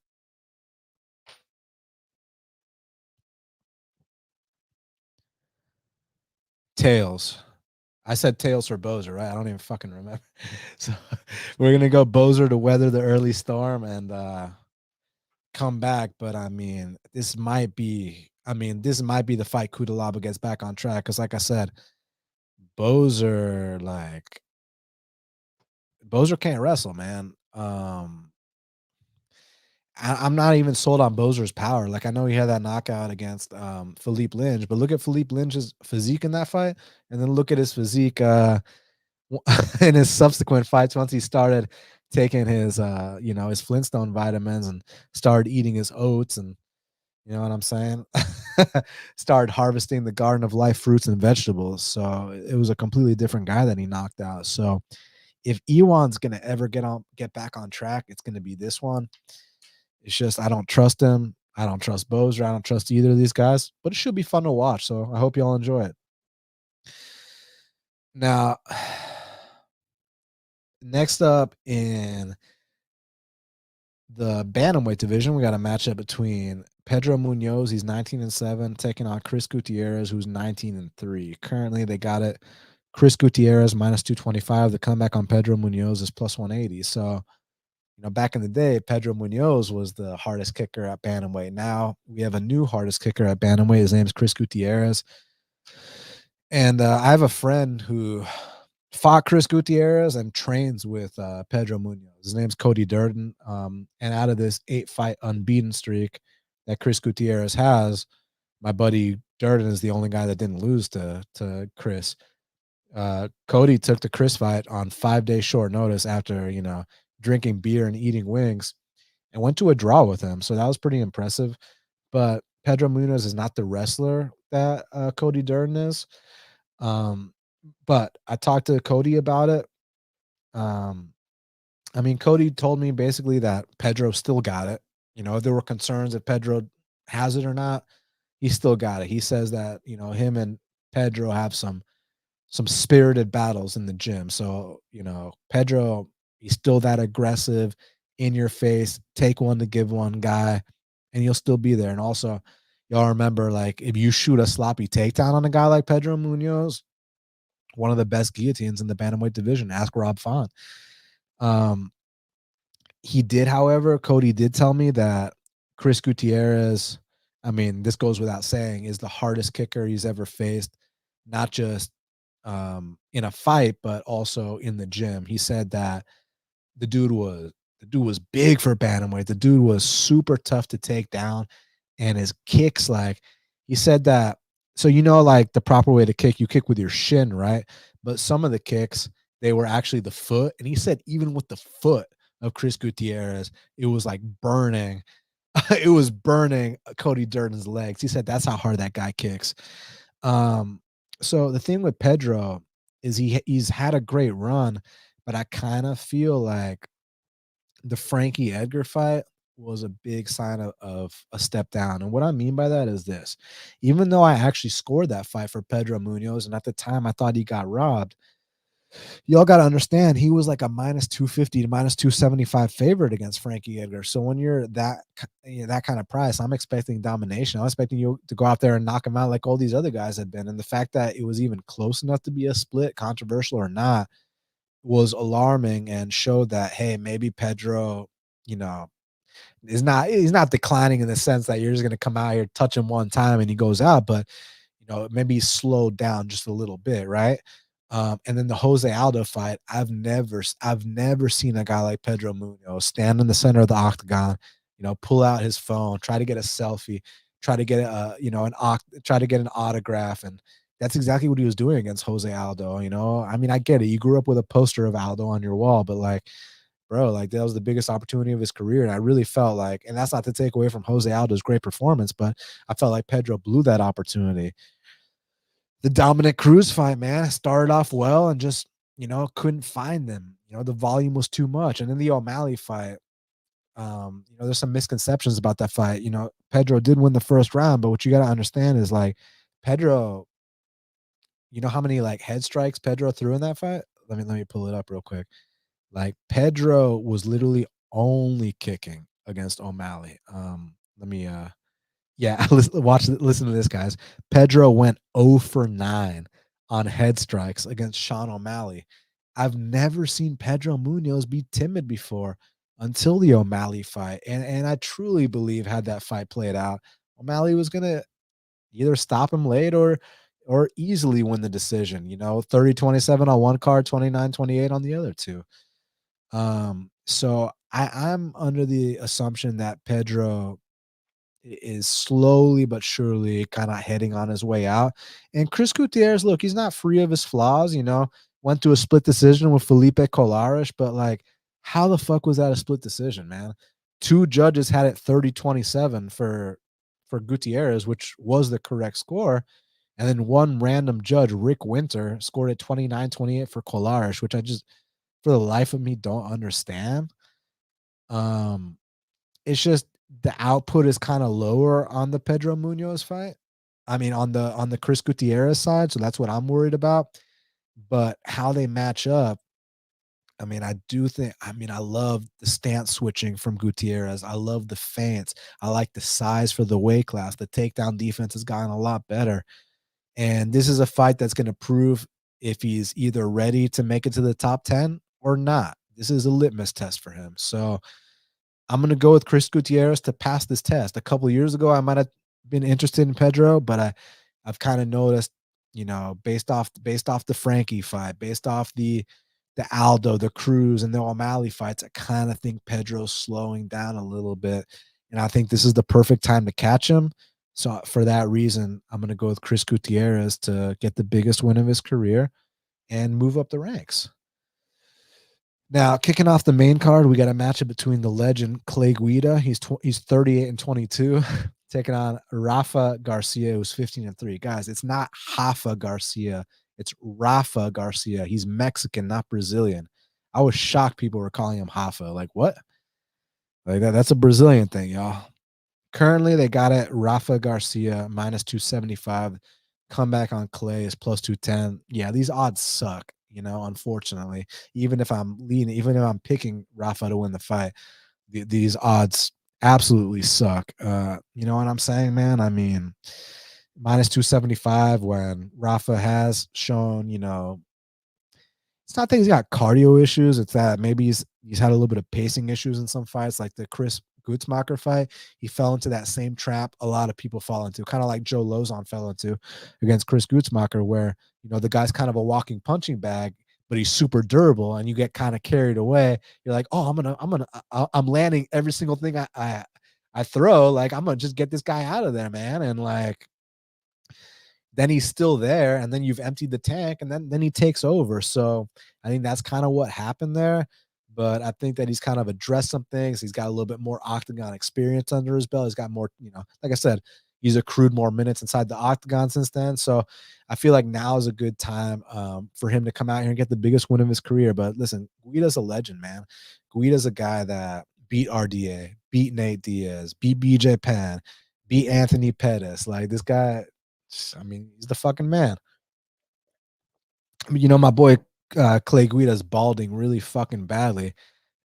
Speaker 1: Tails. I said tails for Boser, right? I don't even fucking remember. So we're gonna go Boser to weather the early storm and come back. But this might be the fight Cutelaba gets back on track. Cause like I said, Boser, Boser can't wrestle, man. I'm not even sold on Boser's power. Like I know he had that knockout against Philippe Lynch, but look at Philippe Lynch's physique in that fight, and then look at his physique in his subsequent fights once he started taking his Flintstone vitamins and started eating his oats, and you know what I'm saying? Started harvesting the garden of life fruits and vegetables. So it was a completely different guy that he knocked out. So if Iwan's gonna ever get back on track, it's gonna be this one. It's just I don't trust him. I don't trust Boser. I don't trust either of these guys, but it should be fun to watch. So I hope y'all enjoy it. Now, next up in the bantamweight division, we got a matchup between Pedro Munhoz, he's 19-7, taking on Chris Gutierrez, who's 19-3. Currently, they got it. Chris Gutierrez minus 225. The comeback on Pedro Munhoz is plus 180. So, back in the day, Pedro Munhoz was the hardest kicker at bantamweight. Now we have a new hardest kicker at bantamweight. His name is Chris Gutierrez. And I have a friend who fought Chris Gutierrez and trains with Pedro Munhoz. His name's Cody Durden. And out of this 8-fight unbeaten streak that Chris Gutierrez has, my buddy Durden is the only guy that didn't lose to Chris. Cody took the Chris fight on 5-day short notice after, drinking beer and eating wings, and went to a draw with him. So that was pretty impressive. But Pedro Munhoz is not the wrestler that Cody Durden is. But I talked to Cody about it. Cody told me basically that Pedro still got it. If there were concerns if Pedro has it or not, he still got it. He says that, him and Pedro have some spirited battles in the gym. So, Pedro, he's still that aggressive, in your face, take one to give one guy, and he'll still be there. And also, y'all remember, if you shoot a sloppy takedown on a guy like Pedro Munhoz, one of the best guillotines in the bantamweight division. Ask Rob Font. He did, however, Cody did tell me that Chris Gutierrez, this goes without saying, is the hardest kicker he's ever faced, not just in a fight, but also in the gym. He said that the dude was big for bantamweight. The dude was super tough to take down, and his kicks, he said that. So the proper way to kick, you kick with your shin, right? But some of the kicks, they were actually the foot, and he said even with the foot of Chris Gutierrez, it was burning. It was burning Cody Durden's legs. He said that's how hard that guy kicks. So the thing with Pedro is he's had a great run, but I kind of feel like the Frankie Edgar fight was a big sign of a step down. And what I mean by that is this: even though I actually scored that fight for Pedro Munhoz, and at the time I thought he got robbed, y'all got to understand he was like a minus 250 to minus 275 favorite against Frankie Edgar. So when you're that kind of price, I'm expecting domination. I'm expecting you to go out there and knock him out like all these other guys had been. And the fact that it was even close enough to be a split, controversial or not, was alarming and showed that, hey, maybe Pedro, he's not declining in the sense that you're just going to come out here, touch him one time and he goes out, but maybe he's slowed down just a little bit, right? And then the Jose Aldo fight, I've never seen a guy like Pedro Munhoz stand in the center of the octagon, pull out his phone, try to get a selfie, try to get try to get an autograph, and that's exactly what he was doing against Jose Aldo. I get it, you grew up with a poster of Aldo on your wall, but bro, like that was the biggest opportunity of his career. And I really felt like, and that's not to take away from Jose Aldo's great performance, but I felt like Pedro blew that opportunity. The Dominic Cruz fight, man, started off well and just, couldn't find them. The volume was too much. And then the O'Malley fight, there's some misconceptions about that fight. Pedro did win the first round, but what you got to understand is like Pedro, how many like head strikes Pedro threw in that fight? Let me pull it up real quick. Like Pedro was literally only kicking against O'Malley. Let me yeah, listen to this, guys. Pedro went 0 for 9 on head strikes against Sean O'Malley. I've never seen Pedro Munhoz be timid before until the O'Malley fight. And I truly believe had that fight played out, O'Malley was gonna either stop him late or easily win the decision, 30-27 on one card, 29-28 on the other two. So I'm under the assumption that Pedro is slowly but surely kind of heading on his way out. And Chris Gutierrez, look, he's not free of his flaws, went to a split decision with Felipe Colares, but like, how the fuck was that a split decision, man? Two judges had it 30-27 for Gutierrez, which was the correct score. And then one random judge, Rick Winter, scored it 29-28 for Colares, which I just, for the life of me, don't understand. It's just the output is kind of lower on the Pedro Munhoz fight. I mean, on the Chris Gutierrez side, so that's what I'm worried about. But how they match up, I mean, I do think, I love the stance switching from Gutierrez. I love the feints. I like the size for the weight class. The takedown defense has gotten a lot better. And this is a fight that's going to prove if he's either ready to make it to the top 10 or not. This is a litmus test for him. So I'm going to go with Chris Gutierrez to pass this test. A couple of years ago, I might have been interested in Pedro, but I've kind of noticed, based off the Frankie fight, based off the Aldo, the Cruz, and the O'Malley fights, I kind of think Pedro's slowing down a little bit, and I think this is the perfect time to catch him. So for that reason, I'm going to go with Chris Gutierrez to get the biggest win of his career and move up the ranks. Now, kicking off the main card, we got a matchup between the legend Clay Guida. He's 38-22, taking on Rafa Garcia, who's 15-3. Guys, it's not Rafa Garcia, it's Rafa Garcia. He's Mexican, not Brazilian. I was shocked people were calling him Rafa. Like, what? Like that's a Brazilian thing, y'all. Currently, they got it Rafa Garcia minus 275. Comeback on Clay is plus 210. Yeah, these odds suck, unfortunately. Even if I'm picking Rafa to win the fight, these odds absolutely suck. You know what I'm saying, man? I mean, minus 275 when Rafa has shown, it's not that he's got cardio issues. It's that maybe he's had a little bit of pacing issues in some fights, like the Chris Gutzmacher fight. He fell into that same trap a lot of people fall into, kind of like Joe Lozon fell into against Chris Gutzmacher, where the guy's kind of a walking punching bag, but he's super durable, and you get kind of carried away. You're like, oh, I'm landing every single thing I throw. Like, I'm gonna just get this guy out of there, man, and like. Then he's still there, and then you've emptied the tank, and then he takes over. So I think that's kind of what happened there. But I think that he's kind of addressed some things. He's got a little bit more octagon experience under his belt. He's got more, like I said, he's accrued more minutes inside the octagon since then. So I feel like now is a good time for him to come out here and get the biggest win of his career. But listen, Guida's a legend, man. Guida's a guy that beat RDA, beat Nate Diaz, beat BJ Penn, beat Anthony Pettis. Like, this guy, I mean, he's the fucking man. I mean, my boy Clay Guida's balding really fucking badly,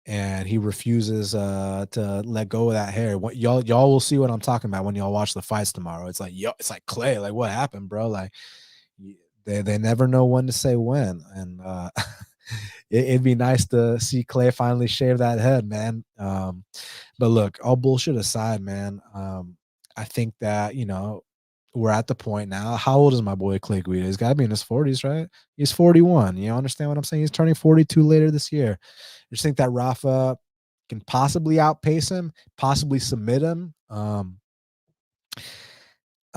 Speaker 1: and he refuses to let go of that hair. What y'all will see what I'm talking about when y'all watch the fights tomorrow. It's like, it's like, Clay, like, what happened, bro? Like, they never know when to say when, and it'd be nice to see Clay finally shave that head, man. But look, all bullshit aside, man, I think that we're at the point now. How old is my boy Clay Guida? He's got to be in his 40s, right? He's 41. You understand what I'm saying? He's turning 42 later this year. I just think that Rafa can possibly outpace him, possibly submit him. I'm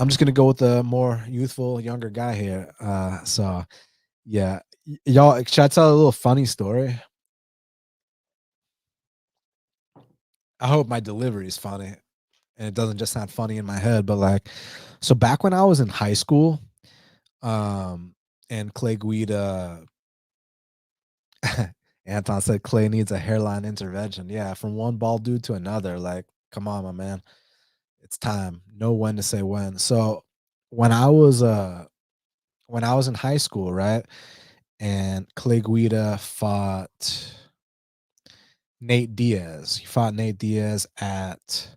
Speaker 1: just gonna go with the more youthful, younger guy here. So yeah, y'all. Should I tell a little funny story? I hope my delivery is funny and it doesn't just sound funny in my head, but like, so back when I was in high school, um, and Clay Guida, Anton said Clay needs a hairline intervention. Yeah, from one bald dude to another. Like, come on, my man. It's time. Know when to say when. So when I was in high school, right? And Clay Guida fought Nate Diaz. He fought Nate Diaz at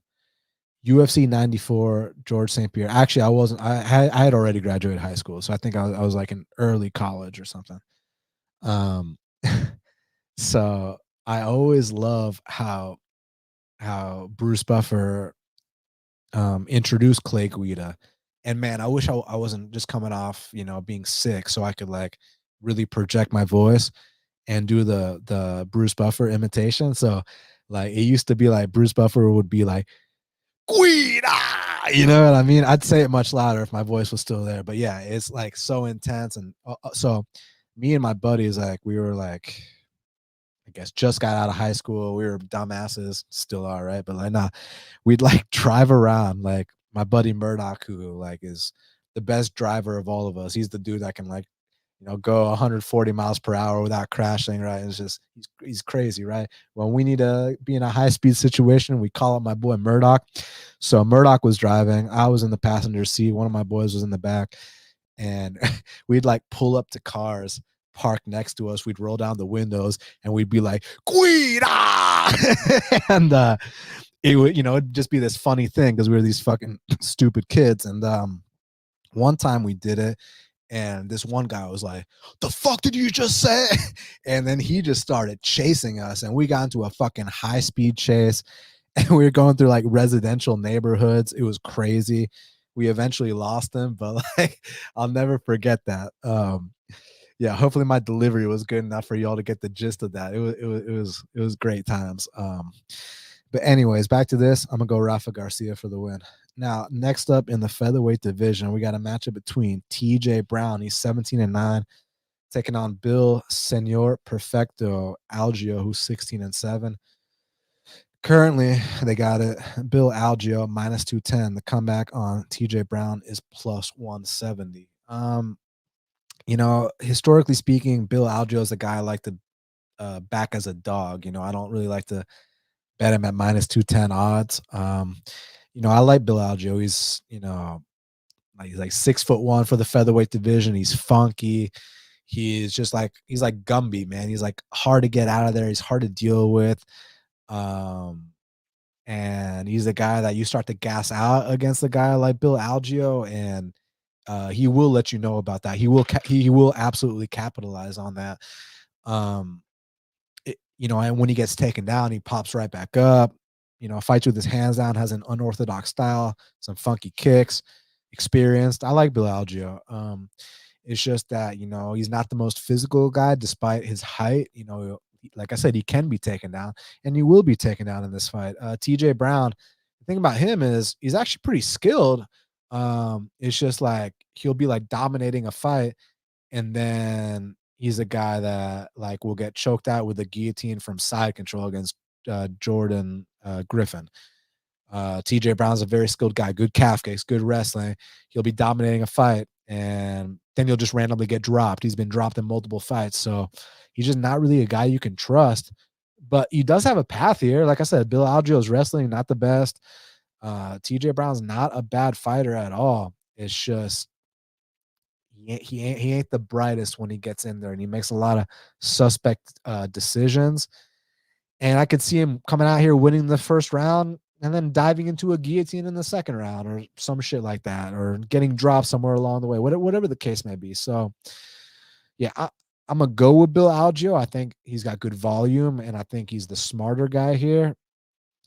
Speaker 1: UFC 94, George St. Pierre. Actually, I wasn't. I had already graduated high school, so I think I was like in early college or something. Um, so I always love how Bruce Buffer introduced Clay Guida, and man, I wish I wasn't just coming off being sick, so I could like really project my voice and do the Bruce Buffer imitation. So like it used to be like Bruce Buffer would be like Guida, you know what I mean? I'd say it much louder if my voice was still there. But yeah, it's like so intense. And so me and my buddies, like we were like, I guess just got out of high school. We were dumbasses, still are, right? But like, nah, we'd like drive around. Like my buddy Murdoch, who like is the best driver of all of us. He's the dude that can like go 140 miles per hour without crashing, right? It's just he's crazy, right? When we need to be in a high speed situation, we call up my boy Murdoch. So Murdoch was driving, I was in the passenger seat, one of my boys was in the back, and we'd like pull up to cars parked next to us. We'd roll down the windows and we'd be like, Guida! And it would, it'd just be this funny thing because we were these fucking stupid kids. And one time we did it, and this one guy was like, the fuck did you just say? And then he just started chasing us, and we got into a fucking high speed chase, and we were going through like residential neighborhoods. It was crazy. We eventually lost him, but like I'll never forget that. Yeah, hopefully my delivery was good enough for y'all to get the gist of that. It was great times. But anyways, back to this. I'm gonna go Rafa Garcia for the win. Now, next up in the featherweight division, we got a matchup between TJ Brown. He's 17-9, taking on Bill Senor Perfecto Algeo, who's 16-7. Currently, they got it. Bill Algeo minus 210. The comeback on TJ Brown is plus 170. Historically speaking, Bill Algeo is the guy I like to back as a dog. I don't really like to bet him at minus 210 odds. I like Bill Algeo. He's, he's like 6'1" for the featherweight division. He's funky. He's like Gumby, man. He's like hard to get out of there. He's hard to deal with. And he's the guy that you start to gas out against a guy like Bill Algeo, and he will let you know about that. He will absolutely capitalize on that. And when he gets taken down, he pops right back up. Fights with his hands down, has an unorthodox style, some funky kicks, experienced. I like Bill Algeo. It's just that, he's not the most physical guy despite his height. Like I said, he can be taken down, and he will be taken down in this fight. TJ Brown, the thing about him is he's actually pretty skilled. It's just like he'll be like dominating a fight, and then he's a guy that like will get choked out with a guillotine from side control against Jordan Griffin. TJ Brown's a very skilled guy, good calf kicks, good wrestling. He'll be dominating a fight, and then he'll just randomly get dropped. He's been dropped in multiple fights, so he's just not really a guy you can trust. But he does have a path here. Like I said, Bill Algeo's wrestling not the best. TJ Brown's not a bad fighter at all. It's just he ain't the brightest when he gets in there, and he makes a lot of suspect decisions. And I could see him coming out here winning the first round and then diving into a guillotine in the second round or some shit like that, or getting dropped somewhere along the way, whatever the case may be. So, yeah, I'm going to go with Bill Algeo. I think he's got good volume, and I think he's the smarter guy here.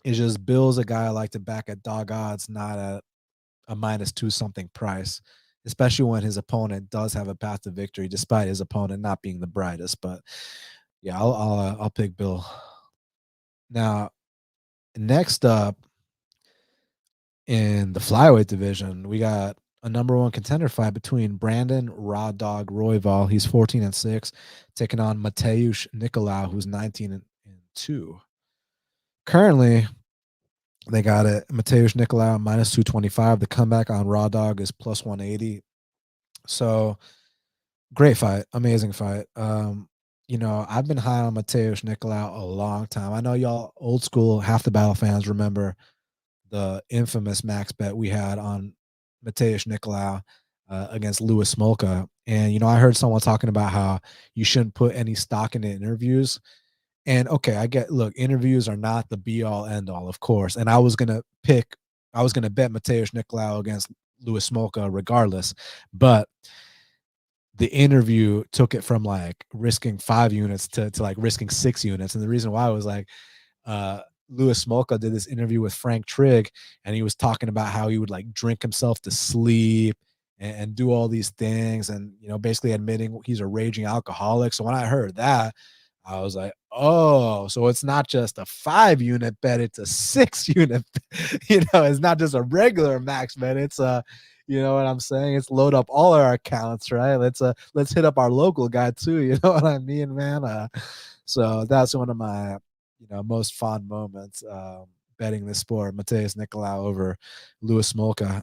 Speaker 1: It's just Bill's a guy I like to back at dog odds, not at a minus two something price, especially when his opponent does have a path to victory, despite his opponent not being the brightest. But yeah, I'll pick Bill. Now, next up in the flyweight division, we got a number one contender fight between Brandon Raw Dog Royval. He's 14-6, taking on Matheus Nicolau, who's 19-2. Currently, They got it. Matheus Nicolau minus 225. The comeback on Raw Dog is plus 180. So great fight, amazing fight. I've been high on Matheus Nicolau a long time. I know y'all old school half the battle fans remember the infamous max bet we had on Matheus Nicolau against Louis Smolka. And I heard someone talking about how you shouldn't put any stock in interviews. And okay, look, interviews are not the be all end all, of course. And I was gonna bet Matheus Nicolau against Louis Smolka regardless, but the interview took it from like risking 5 units to like risking 6 units. And the reason why was like Louis Smolka did this interview with Frank Trigg, and he was talking about how he would like drink himself to sleep and do all these things, and basically admitting he's a raging alcoholic. So when I heard that, I was like, oh, so it's not just a 5 unit bet, it's a 6 unit. It's not just a regular max bet. It's you know what I'm saying? It's load up all our accounts, right? Let's hit up our local guy too. You know what I mean, man? So that's one of my most fond moments betting this sport. Matheus Nicolau over Louis Smolka.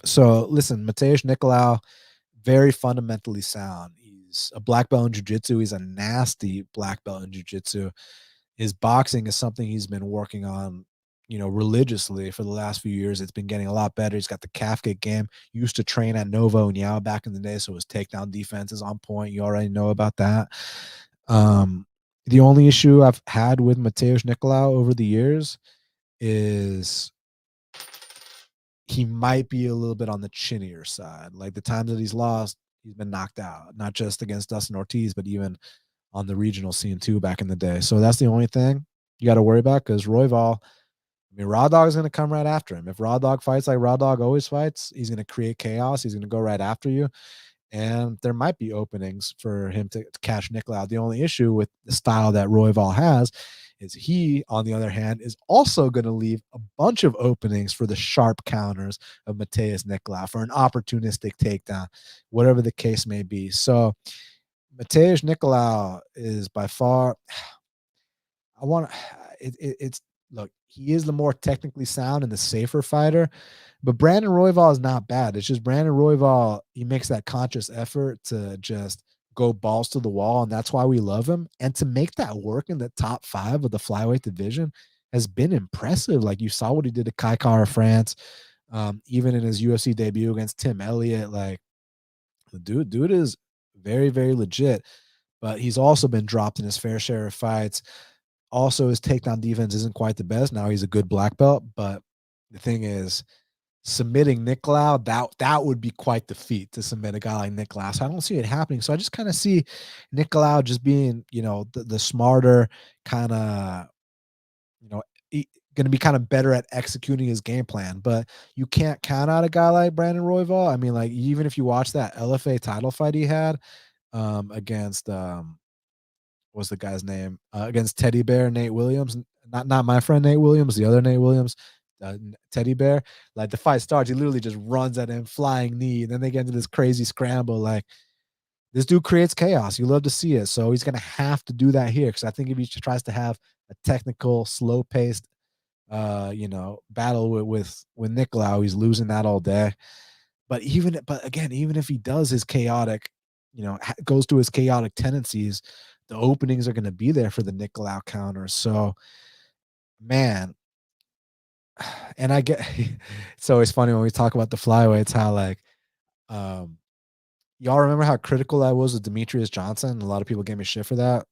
Speaker 1: So listen, Matheus Nicolau, very fundamentally sound. He's a black belt in jiu-jitsu. He's a nasty black belt in jiu-jitsu. His boxing is something he's been working on, religiously for the last few years. It's been getting a lot better. He's got the calf kick game. Used to train at Novo and Yao back in the day, so his takedown defense is on point. You already know about that. The only issue I've had with Matheus Nicolau over the years is he might be a little bit on the chinnier side. Like the times that he's lost, he's been knocked out, not just against Dustin Ortiz, but even on the regional scene too back in the day. So that's the only thing you got to worry about, because Royval, Raw Dog is going to come right after him. If Raw Dog fights like Raw Dog always fights, he's going to create chaos. He's going to go right after you. And there might be openings for him to catch Nicolau. The only issue with the style that Royval has is he, on the other hand, is also going to leave a bunch of openings for the sharp counters of Matheus Nicolau for an opportunistic takedown, whatever the case may be. So Matheus Nicolau is by far, it's look, he is the more technically sound and the safer fighter, but Brandon Royval is not bad. It's just Brandon Royval, he makes that conscious effort to just go balls to the wall, and that's why we love him. And to make that work in the top 5 of the flyweight division has been impressive. Like you saw what he did to Kai Kara France, even in his UFC debut against Tim Elliott. Like the dude is very, very legit, but he's also been dropped in his fair share of fights. Also, his takedown defense isn't quite the best. Now he's a good black belt, but the thing is, submitting Nicolau, that would be quite the feat to submit a guy like Nicolau. So I don't see it happening. So I just kind of see Nicolau just being, the smarter kind of, going to be kind of better at executing his game plan. But you can't count out a guy like Brandon Royval. I mean, like even if you watch that LFA title fight he had against what's the guy's name? Against Teddy Bear, Nate Williams. Not my friend Nate Williams, the other Nate Williams, Teddy Bear. Like the fight starts, he literally just runs at him, flying knee, and then they get into this crazy scramble. Like this dude creates chaos. You love to see it. So he's gonna have to do that here, because I think if he tries to have a technical, slow paced, battle with Nicolau, he's losing that all day. But again, even if he does his chaotic, goes to his chaotic tendencies, the openings are going to be there for the Nicolau counter. So, man, and I get it's always funny when we talk about the flyweights, how like, y'all remember how critical I was with Demetrius Johnson? A lot of people gave me shit for that.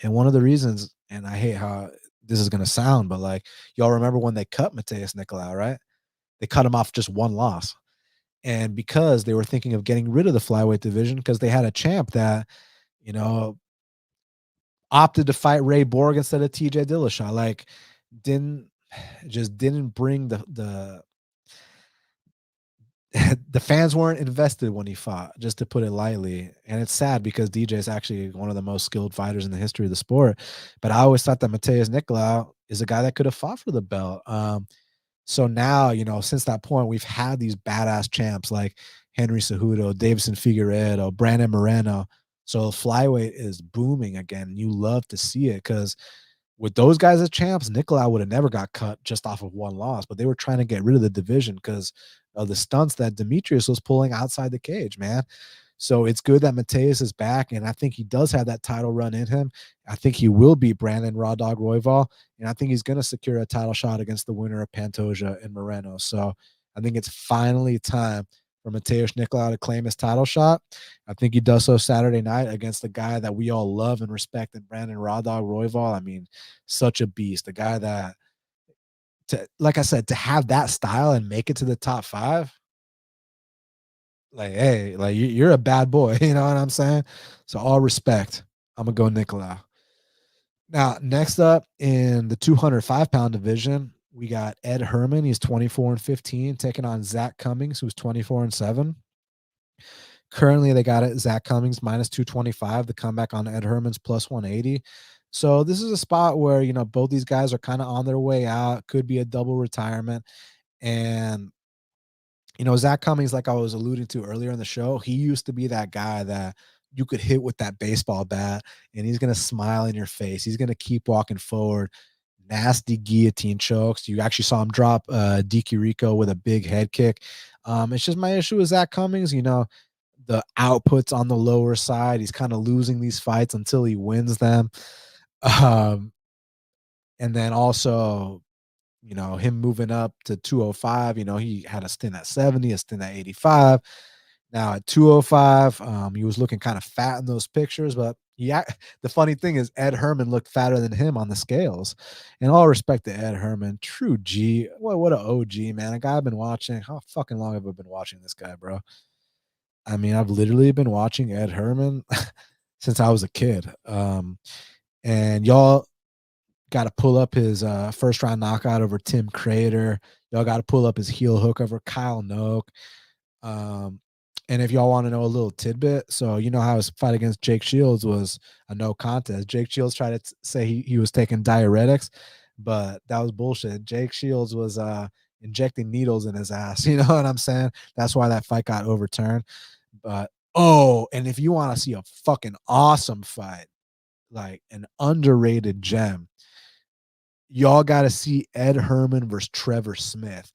Speaker 1: And one of the reasons, and I hate how this is going to sound, but like, y'all remember when they cut Matheus Nicolau, right? They cut him off just one loss. And because they were thinking of getting rid of the flyweight division, because they had a champ that, opted to fight Ray Borg instead of TJ Dillashaw. Like, didn't bring the the fans weren't invested when he fought, just to put it lightly. And it's sad because DJ is actually one of the most skilled fighters in the history of the sport. But I always thought that Matheus Nicolau is a guy that could have fought for the belt. So now, since that point, we've had these badass champs like Henry Cejudo, Davison Figueiredo, Brandon Moreno. So flyweight is booming again. You love to see it, because with those guys as champs, Nicolau would have never got cut just off of one loss, but they were trying to get rid of the division because of the stunts that Demetrius was pulling outside the cage, man. So it's good that Matheus is back, and I think he does have that title run in him. I think he will beat Brandon Raw Dog Royval, and I think he's going to secure a title shot against the winner of Pantoja and Moreno. So I think it's finally time for Matheus Nicolau to claim his title shot. I think he does so Saturday night against the guy that we all love and respect, and Brandon Raw Dog Royval. I mean, such a beast. A guy that, like I said, to have that style and make it to the top 5, like, hey, like you're a bad boy, you know what I'm saying? So all respect. I'm gonna go Nicolau. Now, next up in the 205-pound division, we got Ed Herman. He's 24-15, taking on Zak Cummings, who's 24-7. Currently, they got it Zak Cummings minus 225. The comeback on Ed Herman's plus 180. So this is a spot where, you know, both these guys are kind of on their way out. Could be a double retirement. And you know, Zak Cummings, like I was alluding to earlier in the show, he used to be that guy that you could hit with that baseball bat and he's going to smile in your face. He's going to keep walking forward. Nasty guillotine chokes. You actually saw him drop Diki Rico with a big head kick. It's just my issue with Zak Cummings. You know, the outputs on the lower side. He's kind of losing these fights until he wins them. And then also, you know, him moving up to 205, you know, he had a stint at 70, a stint at 85. Now at 205, he was looking kind of fat in those pictures, but yeah, the funny thing is Ed Herman looked fatter than him on the scales. And all respect to Ed Herman, true G. What an OG, man. A guy I've been watching. How fucking long have I been watching this guy, bro? I mean, I've literally been watching Ed Herman since I was a kid. And y'all got to pull up his first round knockout over Tim Crater. Y'all got to pull up his heel hook over Kyle Noak. And if y'all want to know a little tidbit, so you know how his fight against Jake Shields was a no contest. Jake Shields tried to say he was taking diuretics, but that was bullshit. Jake Shields was injecting needles in his ass. You know what I'm saying? That's why that fight got overturned. But and if you want to see a fucking awesome fight, like an underrated gem, y'all got to see Ed Herman versus Trevor Smith.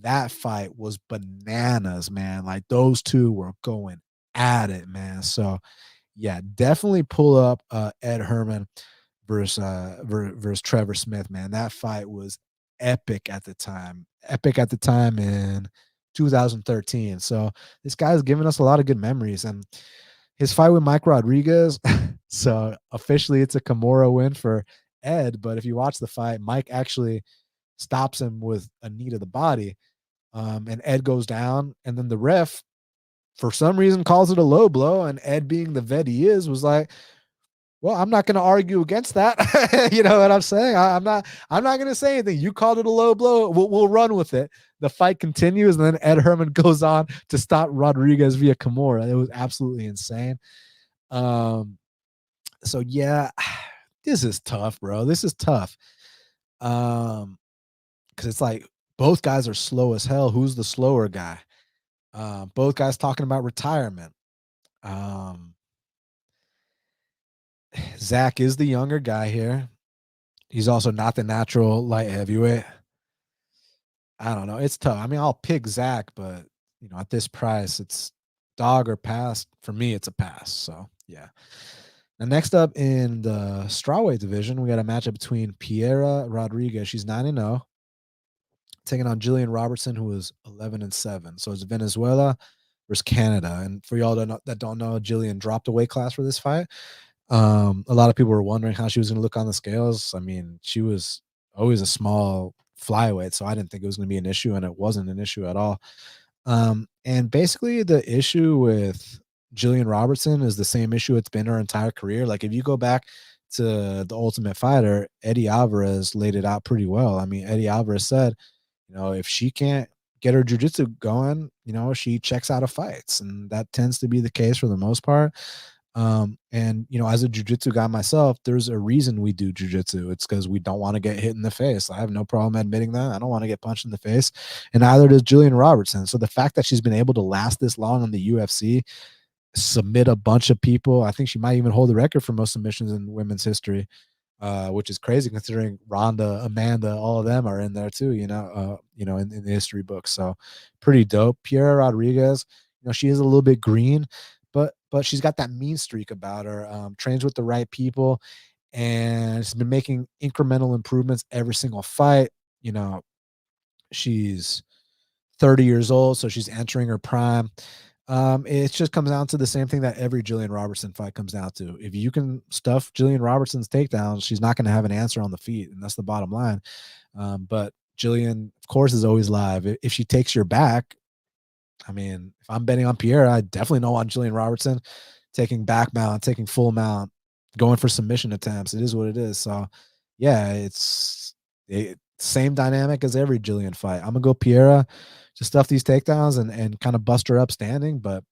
Speaker 1: That fight was bananas, man. Like those two were going at it, man. So yeah, definitely pull up Ed Herman versus Trevor Smith, man. That fight was epic at the time. Epic at the time in 2013. So this guy's giving us a lot of good memories. And his fight with Mike Rodriguez, so officially it's a Kimura win for Ed. But if you watch the fight, Mike actually stops him with a knee to the body. And Ed goes down, and then the ref, for some reason, calls it a low blow. And Ed, being the vet he is, was like, well, I'm not going to argue against that. You know what I'm saying? I'm not going to say anything. You called it a low blow. We'll run with it. The fight continues, and then Ed Herman goes on to stop Rodriguez via Kimura. It was absolutely insane. So yeah, this is tough, bro. This is tough. Because it's like both guys are slow as hell. Who's the slower guy? Both guys talking about retirement. Zak is the younger guy here. He's also not the natural light heavyweight. I don't know. It's tough. I mean, I'll pick Zak, but you know, at this price, it's dog or pass. For me, it's a pass. So yeah. And next up in the strawweight division, we got a matchup between Piera Rodriguez. She's 9-0, taking on Gillian Robertson, who is 11-7. So it's Venezuela versus Canada. And for y'all that don't know, Gillian dropped a weight class for this fight. A lot of people were wondering how she was going to look on the scales. I mean, she was always a small flyweight, so I didn't think it was going to be an issue, and it wasn't an issue at all. And basically, the issue with Gillian Robertson is the same issue it's been her entire career. Like, if you go back to The Ultimate Fighter, Eddie Alvarez laid it out pretty well. I mean, Eddie Alvarez said, you know, if she can't get her jiu-jitsu going, you know, she checks out of fights, and that tends to be the case for the most part. And you know, as a jiu-jitsu guy myself, there's a reason we do jiu-jitsu. It's because we don't want to get hit in the face. I have no problem admitting that. I don't want to get punched in the face, and neither does Gillian Robertson. So the fact that she's been able to last this long in the UFC, submit a bunch of people, I think she might even hold the record for most submissions in women's history. which is crazy considering Ronda, Amanda, all of them are in there too, in the history books. So pretty dope. Piera Rodriguez, she is a little bit green, but she's got that mean streak about her. Trains with the right people, and she's been making incremental improvements every single fight. She's 30 years old, so she's entering her prime. It just comes down to the same thing that every Gillian Robertson fight comes down to. If you can stuff Gillian Robertson's takedowns, she's not going to have an answer on the feet, and that's the bottom line. But Gillian, of course, is always live. If she takes your back, I mean, if I'm betting on Piera, I definitely don't want Gillian Robertson taking back mount, taking full mount, going for submission attempts. It is what it is. So, yeah, it's same dynamic as every Gillian fight. I'm gonna go Piera to stuff these takedowns and kind of bust her up standing. But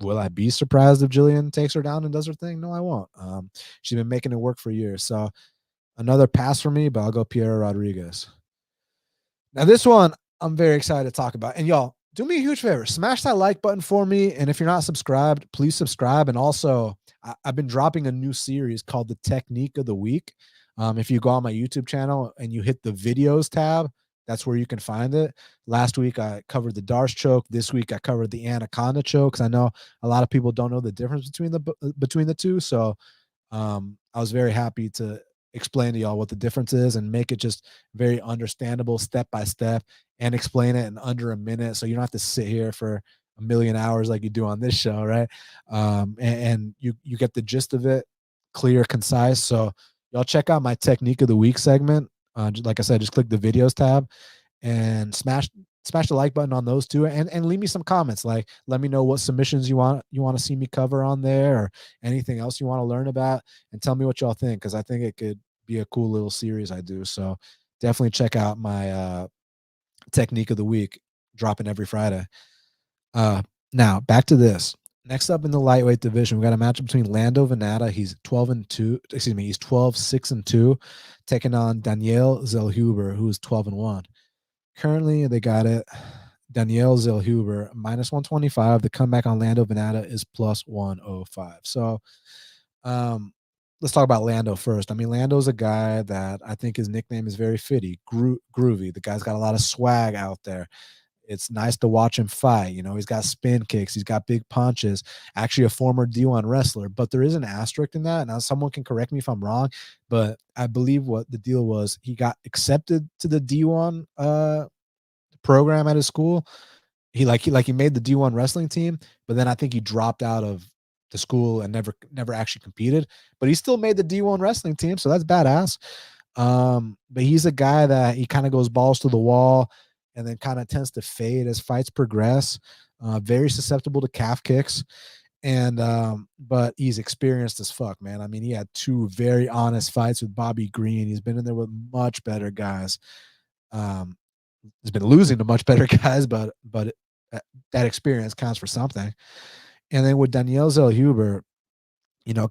Speaker 1: will I be surprised if Gillian takes her down and does her thing? No, I won't. She's been making it work for years. So another pass for me, but I'll go Piera Rodriguez. Now, this one I'm very excited to talk about. And y'all, do me a huge favor. Smash that like button for me. And if you're not subscribed, please subscribe. And also, I've been dropping a new series called The Technique of the Week. If you go on my YouTube channel and you hit the videos tab, that's where you can find it. Last week, I covered the Darce choke. This week, I covered the Anaconda choke, because I know a lot of people don't know the difference between the two. So I was very happy to explain to y'all what the difference is and make it just very understandable step by step, and explain it in under a minute, so you don't have to sit here for a million hours like you do on this show, right? And you get the gist of it, clear, concise. So y'all check out my Technique of the Week segment. Like I said, just click the videos tab and smash the like button on those two, and leave me some comments. Like, let me know what submissions you want to see me cover on there, or anything else you want to learn about, and tell me what y'all think, because I think it could be a cool little series I do. So definitely check out my Technique of the Week, dropping every Friday. Now back to this. Next up in the lightweight division, we got a matchup between Lando Vannata. He's 12-2. Excuse me, he's 12-6-2, taking on Daniel Zellhuber, who is 12-1. Currently, they got it. Daniel Zellhuber minus 125. The comeback on Lando Vannata is plus 105. So, let's talk about Lando first. I mean, Lando's a guy that I think his nickname is very fitty, groovy. The guy's got a lot of swag out there. It's nice to watch him fight. He's got spin kicks. He's got big punches. Actually, a former D1 wrestler. But there is an asterisk in that. Now, someone can correct me if I'm wrong, but I believe what the deal was, he got accepted to the D1 program at his school. He made the D1 wrestling team, but then I think he dropped out of the school and never actually competed. But he still made the D1 wrestling team, so that's badass. But he's a guy that he kind of goes balls to the wall, and then kind of tends to fade as fights progress. Very susceptible to calf kicks, and but he's experienced as fuck, man. I mean, he had two very honest fights with Bobby Green. He's been in there with much better guys. He's been losing to much better guys, but that experience counts for something. And then with Daniel Zellhuber,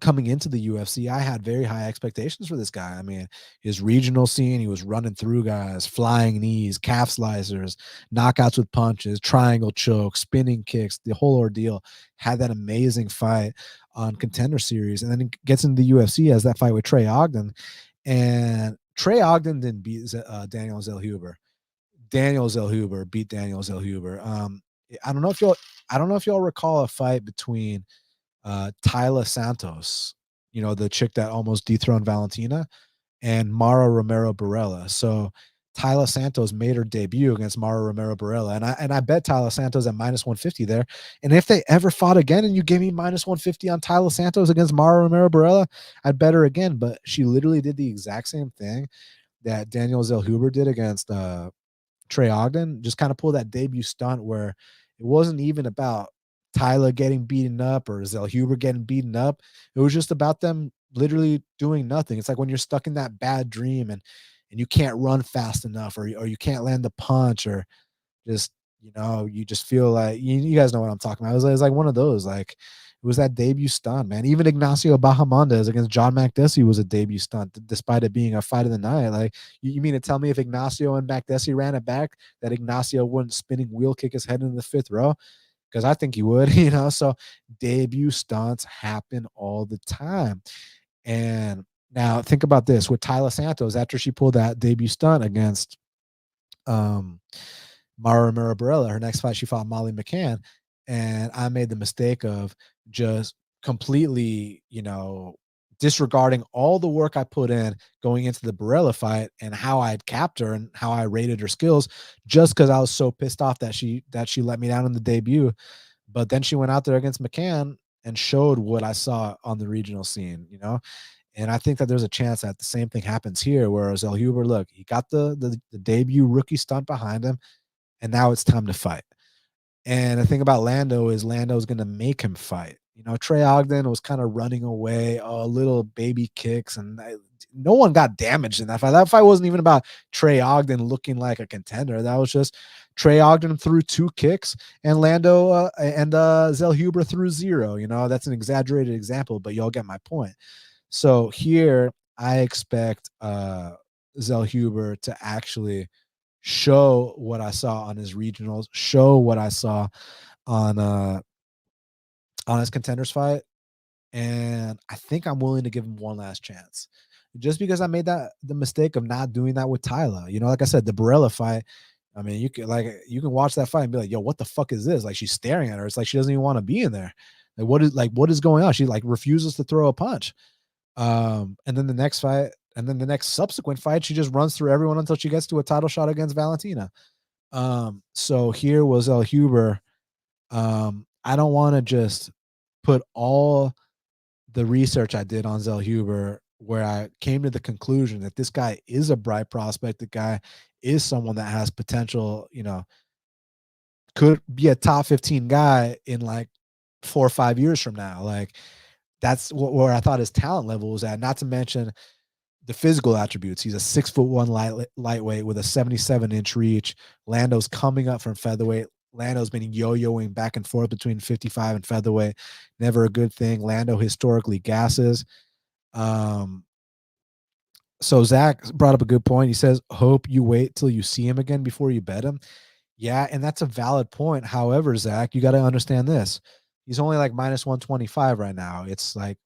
Speaker 1: coming into the UFC, I had very high expectations for this guy. I mean, his regional scene, he was running through guys, flying knees, calf slicers, knockouts with punches, triangle chokes, spinning kicks, the whole ordeal. Had that amazing fight on Contender Series, and then he gets into the UFC as that fight with Trey Ogden, and Trey Ogden didn't beat Daniel Zellhuber. Daniel Zellhuber beat Daniel Zellhuber. I don't know if y'all recall a fight between Tyla Santos, the chick that almost dethroned Valentina, and Mara Romero Barella. So Tyla Santos made her debut against Mara Romero Barella, and I bet Tyla Santos at minus 150 there. And if they ever fought again and you gave me minus 150 on Tyla Santos against Mara Romero Barella, I'd bet her again. But she literally did the exact same thing that Daniel Zellhuber did against Trey Ogden. Just kind of pulled that debut stunt where it wasn't even about Tyler getting beaten up or Zellhuber getting beaten up. It was just about them literally doing nothing. It's like when you're stuck in that bad dream and you can't run fast enough, or you can't land the punch, or just you just feel like you guys know what I'm talking about. It was like one of those, like it was that debut stunt, man. Even Ignacio Bahamondes against John Makdessi was a debut stunt, despite it being a fight of the night. Like, you mean to tell me if Ignacio and Makdessi ran it back, that Ignacio wouldn't spinning wheel kick his head in the fifth row? Because I think he would, So debut stunts happen all the time. And Now, think about this with Tyler Santos after she pulled that debut stunt against Mara Mirabarella. Her next fight, she fought Molly McCann. And I made the mistake of just completely, disregarding all the work I put in going into the Barella fight and how I'd capped her and how I rated her skills just because I was so pissed off that she let me down in the debut. But then she went out there against McCann and showed what I saw on the regional scene. And I think that there's a chance that the same thing happens here, where Zellhuber, look, he got the debut rookie stunt behind him, and now it's time to fight. And the thing about Lando is Lando's going to make him fight. Trey Ogden was kind of running away, little baby kicks, and no one got damaged in that fight. That fight wasn't even about Trey Ogden looking like a contender. That was just Trey Ogden threw 2 kicks, and Lando and Zellhuber threw 0. That's an exaggerated example, but y'all get my point. So here, I expect Zellhuber to actually show what I saw on his regionals, show what I saw on his contenders fight, and I think I'm willing to give him one last chance. Just because I made the mistake of not doing that with Tyler. Like I said, the Barella fight. I mean, you can watch that fight and be like, "Yo, what the fuck is this?" Like she's staring at her. It's like she doesn't even want to be in there. What is going on? She refuses to throw a punch. And then the next fight, and then the next subsequent fight, she just runs through everyone until she gets to a title shot against Valentina. So here was Huber. I don't want to just put all the research I did on Zellhuber, where I came to the conclusion that this guy is a bright prospect. The guy is someone that has potential, could be a top 15 guy in like 4 or 5 years from now. Like that's where I thought his talent level was at, not to mention the physical attributes. He's a 6'1" lightweight with a 77-inch reach. Lando's coming up from featherweight. Lando's been yo-yoing back and forth between 55 and featherweight. Never a good thing. Lando historically gasses. So Zach brought up a good point. He says, hope you wait till you see him again before you bet him. Yeah, and that's a valid point. However, Zach, you got to understand this. He's only like minus 125 right now. It's like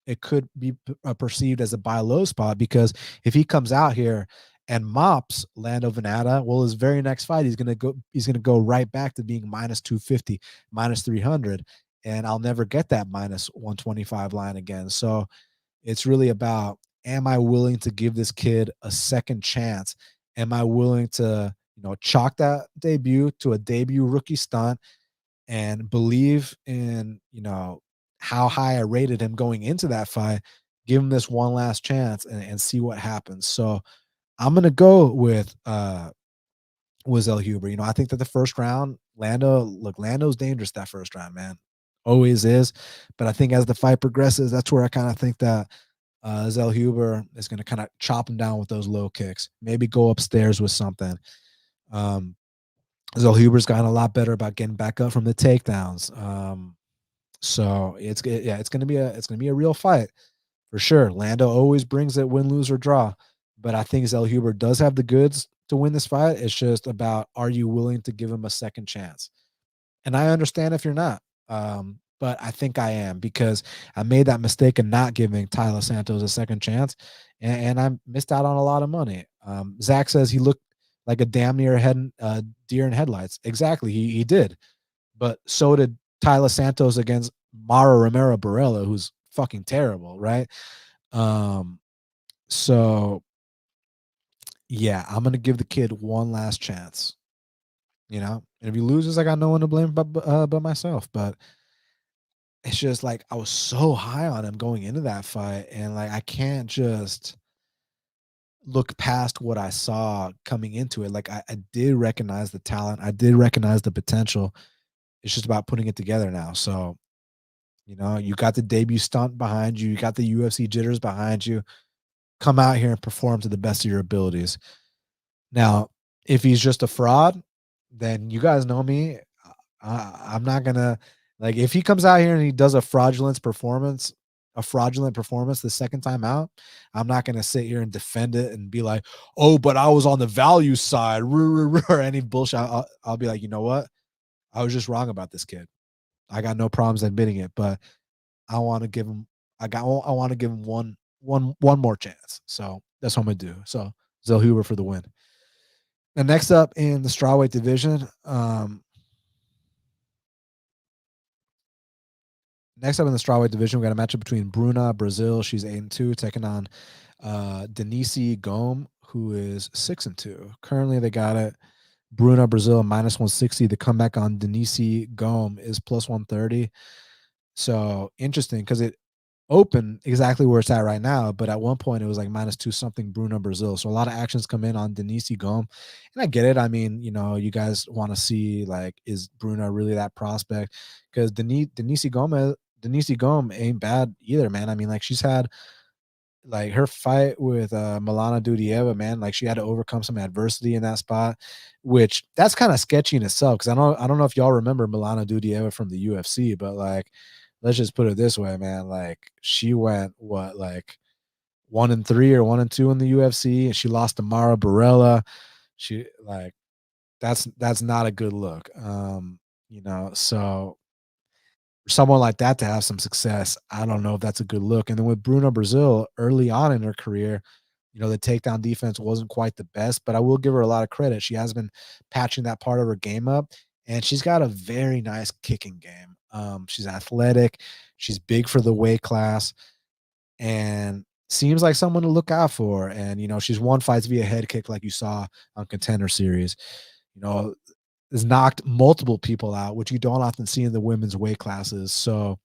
Speaker 1: it could be perceived as a buy low spot, because if he comes out here and mops Lando Vannata, well, his very next fight, he's gonna go right back to being minus 250, minus 300, and I'll never get that minus 125 line again. So it's really about, am I willing to give this kid a second chance? Am I willing to, chalk that debut to a debut rookie stunt and believe in, how high I rated him going into that fight, give him this one last chance and see what happens. So I'm going to go with Zellhuber. I think that the first round, Lando's dangerous that first round, man. Always is. But I think as the fight progresses, that's where I kind of think that Zellhuber is going to kind of chop him down with those low kicks, maybe go upstairs with something. Zellhuber's gotten a lot better about getting back up from the takedowns. So it's gonna be a real fight for sure. Lando always brings it, win, lose, or draw. But I think Zellhuber does have the goods to win this fight. It's just about, are you willing to give him a second chance? And I understand if you're not. But I think I am, because I made that mistake of not giving Tyler Santos a second chance, and I missed out on a lot of money. Zach says he looked like a damn near deer in headlights. Exactly, he did. But so did Tyler Santos against Mara Romero Barella, who's fucking terrible, right? So yeah, I'm gonna give the kid one last chance. And if he loses, I got no one to blame but myself. But it's just like I was so high on him going into that fight, and like I can't just look past what I saw coming into it. Like I did recognize the talent, I did recognize the potential. It's just about putting it together now. So, you got the debut stunt behind you, you got the UFC jitters behind you. Come out here and perform to the best of your abilities. Now, if he's just a fraud, then you guys know me. I'm not gonna, like, if he comes out here and he does a fraudulent performance the second time out, I'm not gonna sit here and defend it and be like, oh, but I was on the value side, or any bullshit. I'll be like, you know what? I was just wrong about this kid. I got no problems admitting it, but I want to give him. I want to give him one more chance. So that's what I'm gonna do. So Zellhuber for the win. And next up in the strawweight division, we got a matchup between Bruna, Brazil. She's 8-2, taking on Denise Gome, who is 6-2. Currently, they got it. Bruna, Brazil, -160. The comeback on Denise Gome is +130. So interesting because it opened exactly where it's at right now, but at one point it was like -2 something Bruna, Brazil. So a lot of actions come in on Denise Gome, and I get it. I mean, you guys want to see like, is Bruna really that prospect? Because Denise Gome ain't bad either, man. I mean, like she's had like her fight with Milana Dudieva, man, like she had to overcome some adversity in that spot, which that's kind of sketchy in itself. Because I don't know if y'all remember Milana Dudieva from the UFC, but like, let's just put it this way, man. Like she went what, like 1-3 or 1-2 in the UFC, and she lost to Mara Barella. She like that's not a good look. So for someone like that to have some success, I don't know if that's a good look. And then with Bruna Brazil, early on in her career, the takedown defense wasn't quite the best, but I will give her a lot of credit. She has been patching that part of her game up, and she's got a very nice kicking game. She's athletic, she's big for the weight class, and seems like someone to look out for. And she's won fights via head kick, like you saw on Contender Series. You know, has knocked multiple people out, which you don't often see in the women's weight classes. So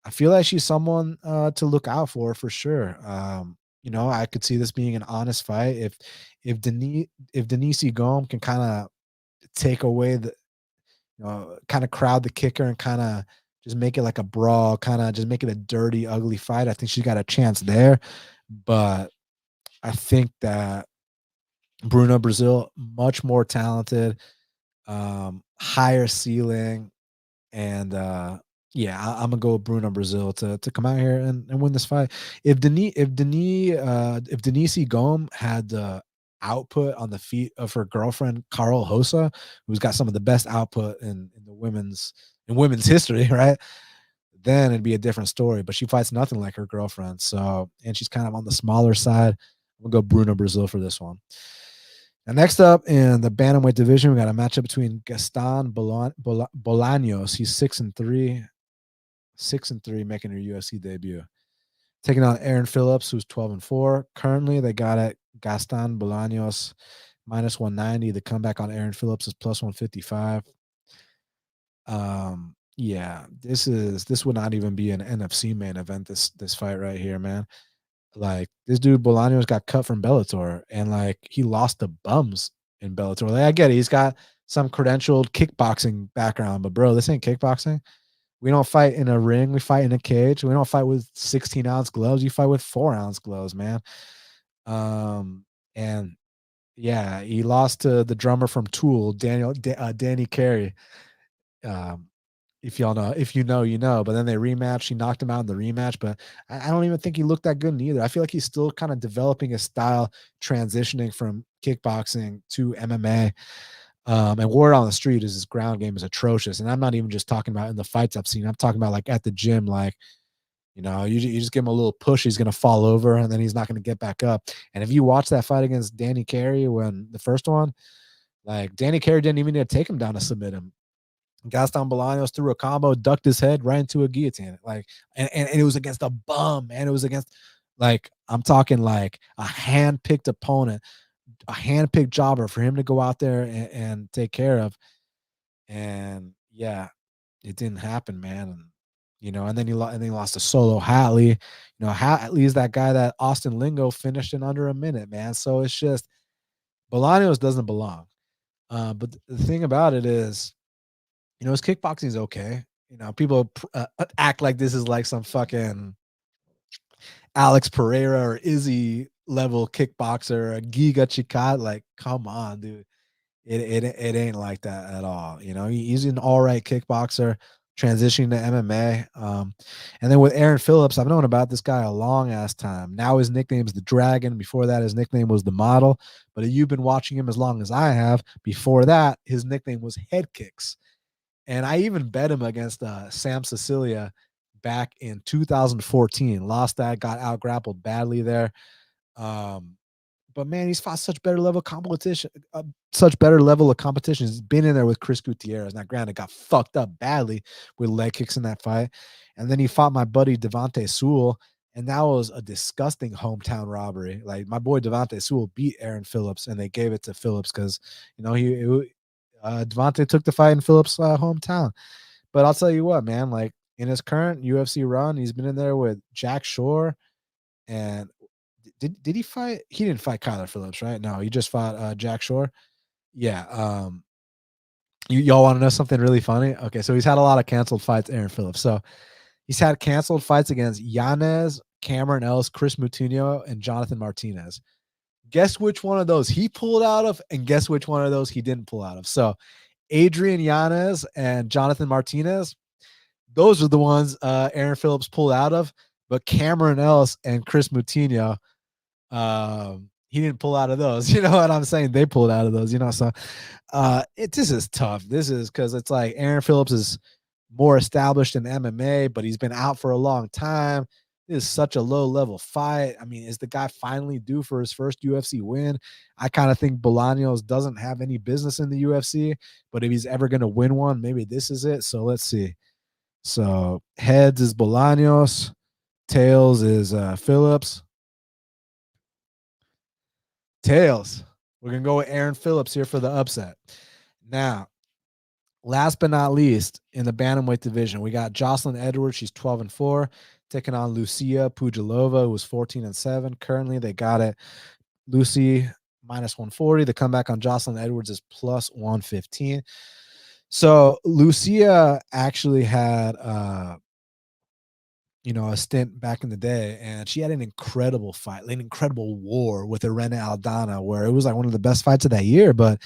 Speaker 1: I feel like she's someone to look out for sure. I could see this being an honest fight if Denise Gome can kind of take away the, kind of crowd the kicker and kind of just make it like a brawl, kind of just make it a dirty, ugly fight. I think she's got a chance there, but I think that Bruna Brazil much more talented, higher ceiling, and yeah, I'm gonna go with Bruna Brazil to come out here and win this fight. If Denise Gome had the output on the feet of her girlfriend Carl Hosa, who's got some of the best output in women's history, right? Then it'd be a different story. But she fights nothing like her girlfriend, so, and she's kind of on the smaller side. We'll go Bruna Brazil for this one. And next up in the bantamweight division, we got a matchup between Gaston Bolaños. He's 6-3, 6-3, making her UFC debut, taking on Aaron Phillips, who's 12-4. Currently, they got it Gaston Bolaños -190. The comeback on Aaron Phillips is +155. Yeah, this would not even be an NFC main event. This fight right here, man. Like, this dude Bolaños got cut from Bellator, and like he lost to bums in Bellator. Like, I get it, he's got some credentialed kickboxing background, but bro, this ain't kickboxing. We don't fight in a ring, we fight in a cage. We don't fight with 16-ounce gloves. You fight with 4-ounce gloves, man. And yeah, he lost to the drummer from Tool, Danny Carey. Um, if y'all know, if you know, you know. But then they rematched. He knocked him out in the rematch. But I don't even think he looked that good in either. I feel like he's still kind of developing a style, transitioning from kickboxing to MMA. And word on the street is his ground game is atrocious. And I'm not even just talking about in the fights I've seen. I'm talking about like at the gym, like, you just give him a little push, he's going to fall over, and then he's not going to get back up. And if you watch that fight against Danny Carey, when the first one, like Danny Carey didn't even need to take him down to submit him. Gaston Bolaños threw a combo, ducked his head right into a guillotine. Like, and it was against a bum, and it was against, like, I'm talking like a hand-picked opponent, a hand-picked jobber for him to go out there and take care of. And yeah, it didn't happen, man. And then he lost to Solo Hatley. Hatley is that guy that Austin Lingo finished in under a minute, man. So it's just, Bolaños doesn't belong. But the thing about it is, his kickboxing is okay. People act like this is like some fucking Alex Pereira or Izzy level kickboxer, a Giga Chikad. Like, come on, dude. It ain't like that at all. He's an all right kickboxer, transitioning to MMA. And then with Aaron Phillips, I've known about this guy a long ass time. Now his nickname is the Dragon. Before that, his nickname was the Model. But you've been watching him as long as I have. Before that, his nickname was Head Kicks. And I even bet him against Sam Cecilia back in 2014. Lost that, got out grappled badly there. But man, he's fought such better level of competition, He's been in there with Chris Gutierrez. Now, granted, got fucked up badly with leg kicks in that fight. And then he fought my buddy Devontae Sewell, and that was a disgusting hometown robbery. Like, my boy Devontae Sewell beat Aaron Phillips, and they gave it to Phillips because, Devontae took the fight in Phillips' hometown. But I'll tell you what, man, like, in his current UFC run, he's been in there with Jack Shore. And did he fight? He didn't fight Kyler Phillips, right? No, he just fought Jack Shore. Yeah. Y'all want to know something really funny? Okay, so he's had a lot of canceled fights, Aaron Phillips. So he's had canceled fights against Yanez, Cameron Ellis, Chris Moutinho, and Jonathan Martinez. Guess which one of those he pulled out of, and guess which one of those he didn't pull out of. So Adrian Yanez and Jonathan Martinez, those are the ones Aaron Phillips pulled out of. But Cameron Ellis and Chris Moutinho, he didn't pull out of those. You know what I'm saying? They pulled out of those, So this is tough. This is because it's like Aaron Phillips is more established in MMA, but he's been out for a long time. This is such a low-level fight. I mean, is the guy finally due for his first UFC win? I kind of think Bolaños doesn't have any business in the UFC, but if he's ever going to win one, maybe this is it. So let's see. So heads is Bolaños. Tails is Phillips. Tails. We're going to go with Aaron Phillips here for the upset. Now, last but not least, in the bantamweight division, we got Jocelyn Edwards. She's 12-4, taking on Lucia Pudilova, who was 14-7. Currently, they got it. Lucy minus 140. The comeback on Jocelyn Edwards is plus 115. So Lucia actually had a stint back in the day, and she had an incredible fight, an incredible war with Irene Aldana, where it was like one of the best fights of that year. But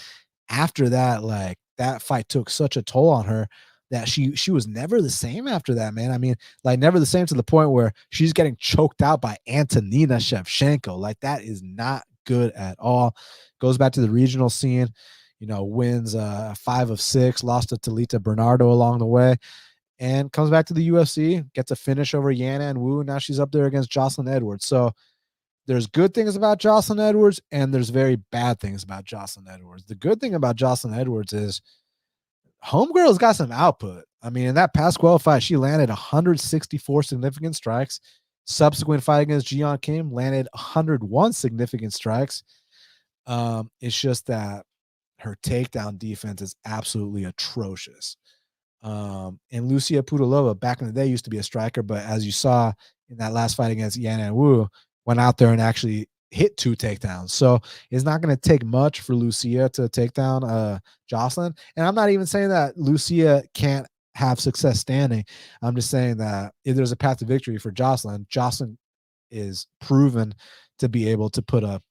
Speaker 1: after that, like, that fight took such a toll on her that she was never the same after that, man. I mean, like, never the same to the point where she's getting choked out by Antonina Shevchenko. Like, that is not good at all. Goes back to the regional scene, wins 5 of 6, lost to Talita Bernardo along the way, and comes back to the UFC, gets a finish over Yana and Wu. Now she's up there against Jocelyn Edwards. So there's good things about Jocelyn Edwards, and there's very bad things about Jocelyn Edwards. The good thing about Jocelyn Edwards is homegirl's got some output. I mean, in that Pascual fight, she landed 164 significant strikes. Subsequent fight against Jian Kim landed 101 significant strikes. It's just that her takedown defense is absolutely atrocious. And Lucia Pudilova back in the day used to be a striker, but as you saw in that last fight against Yan and Wu, went out there and actually hit 2 takedowns. So it's not going to take much for Lucia to take down Jocelyn. And I'm not even saying that Lucia can't have success standing. I'm just saying that if there's a path to victory for Jocelyn, Jocelyn is proven to be able to put up,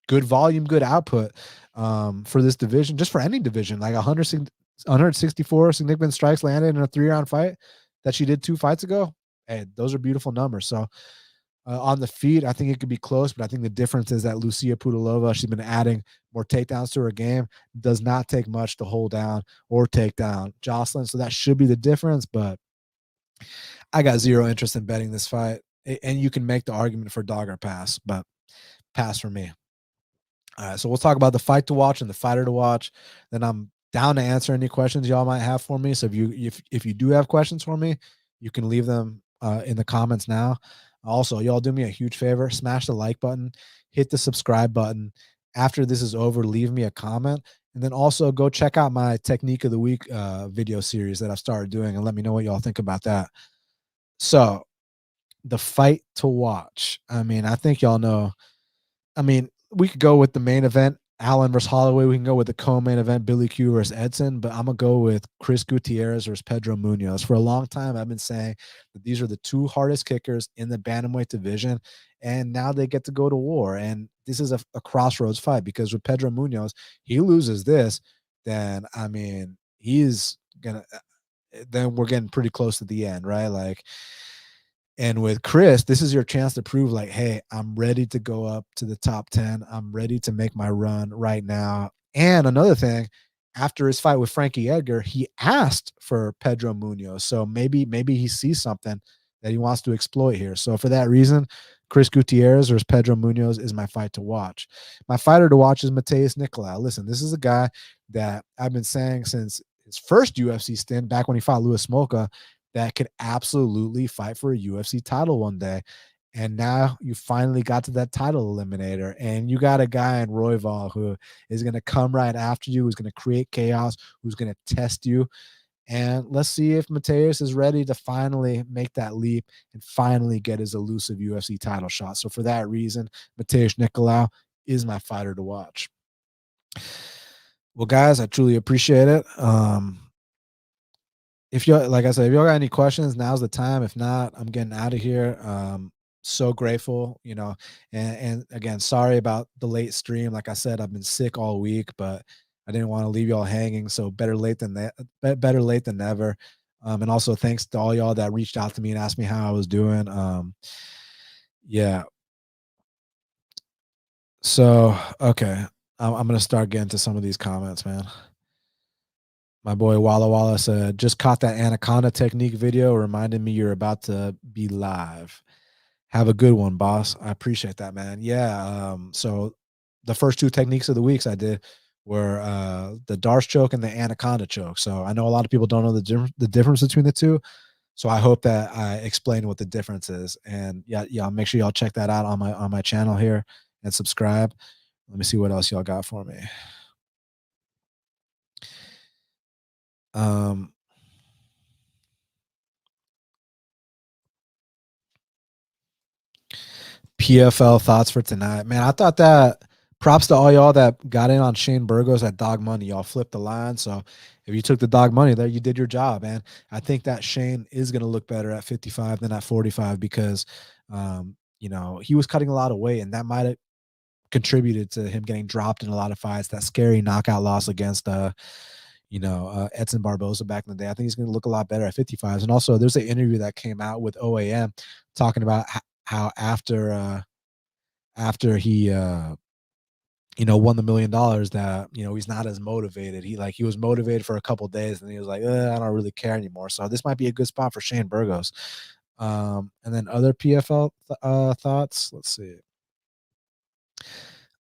Speaker 1: good volume, good output for this division, just for any division, like 164 significant strikes landed in a 3-round fight that she did 2 fights ago. Hey, those are beautiful numbers. So on the feet, I think it could be close, but I think the difference is that Lucia Pudilova, she's been adding more takedowns to her game. Does not take much to hold down or take down Jocelyn. So that should be the difference, but I got zero interest in betting this fight. And you can make the argument for dog or pass, but pass for me. All right, so we'll talk about the fight to watch and the fighter to watch. Then I'm down to answer any questions y'all might have for me. So if you do have questions for me, you can leave them in the comments now. Also, y'all do me a huge favor, smash the like button, hit the subscribe button. After this is over, leave me a comment, and then also go check out my Technique of the Week video series that I've started doing, and let me know what y'all think about that. So the fight to watch. I mean, I think y'all know. I mean, we could go with the main event, Allen versus Holloway. We can go with the co-main event, Billy Q versus Edson, but I'm going to go with Chris Gutierrez versus Pedro Munhoz. For a long time, I've been saying that these are the 2 hardest kickers in the bantamweight division, and now they get to go to war. And this is a crossroads fight, because with Pedro Munhoz, he loses this, then, I mean, he's going to – then we're getting pretty close to the end, right? Like – and with Chris, this is your chance to prove, like, hey, I'm ready to go up to the top 10. I'm ready to make my run right now. And another thing, after his fight with Frankie Edgar, he asked for Pedro Munhoz. So maybe he sees something that he wants to exploit here. So for that reason, Chris Gutierrez or Pedro Munhoz is my fight to watch. My fighter to watch is Matheus Nicolau. Listen, this is a guy that I've been saying since his first UFC stint back when he fought Louis Smolka that could absolutely fight for a UFC title one day. And now you finally got to that title eliminator, and you got a guy in Royval who is going to come right after you, who's going to create chaos, who's going to test you. And let's see if Matheus is ready to finally make that leap and finally get his elusive UFC title shot. So for that reason, Matheus Nicolau is my fighter to watch. Well, guys, I truly appreciate it. If you, like I said, if y'all got any questions, now's the time. If not, I'm getting out of here. So grateful, and again, sorry about the late stream. Like I said, I've been sick all week, but I didn't want to leave y'all hanging. So better late than better late than never. And also thanks to all y'all that reached out to me and asked me how I was doing. Yeah. So, okay. I'm going to start getting to some of these comments, man. My boy Walla Walla said, just caught that anaconda technique video. Reminded me you're about to be live. Have a good one, boss. I appreciate that, man. Yeah. So the first two techniques of the weeks I did were the Darce choke and the anaconda choke. So I know a lot of people don't know the difference between the two. So I hope that I explained what the difference is. And yeah, make sure y'all check that out on my channel here and subscribe. Let me see what else y'all got for me. PFL thoughts for tonight, man. I thought that props to all y'all that got in on Shane Burgos at dog money. Y'all flipped the line. So if you took the dog money there, you did your job, man. I think that Shane is going to look better at 55 than at 45 because, he was cutting a lot of weight, and that might have contributed to him getting dropped in a lot of fights. That scary knockout loss against, Edson Barboza back in the day. I think he's going to look a lot better at 55s. And also, there's an interview that came out with OAM talking about how after he won the $1 million that he's not as motivated. He was motivated for a couple of days, and he was like, I don't really care anymore. So this might be a good spot for Shane Burgos. And then other PFL thoughts. Let's see.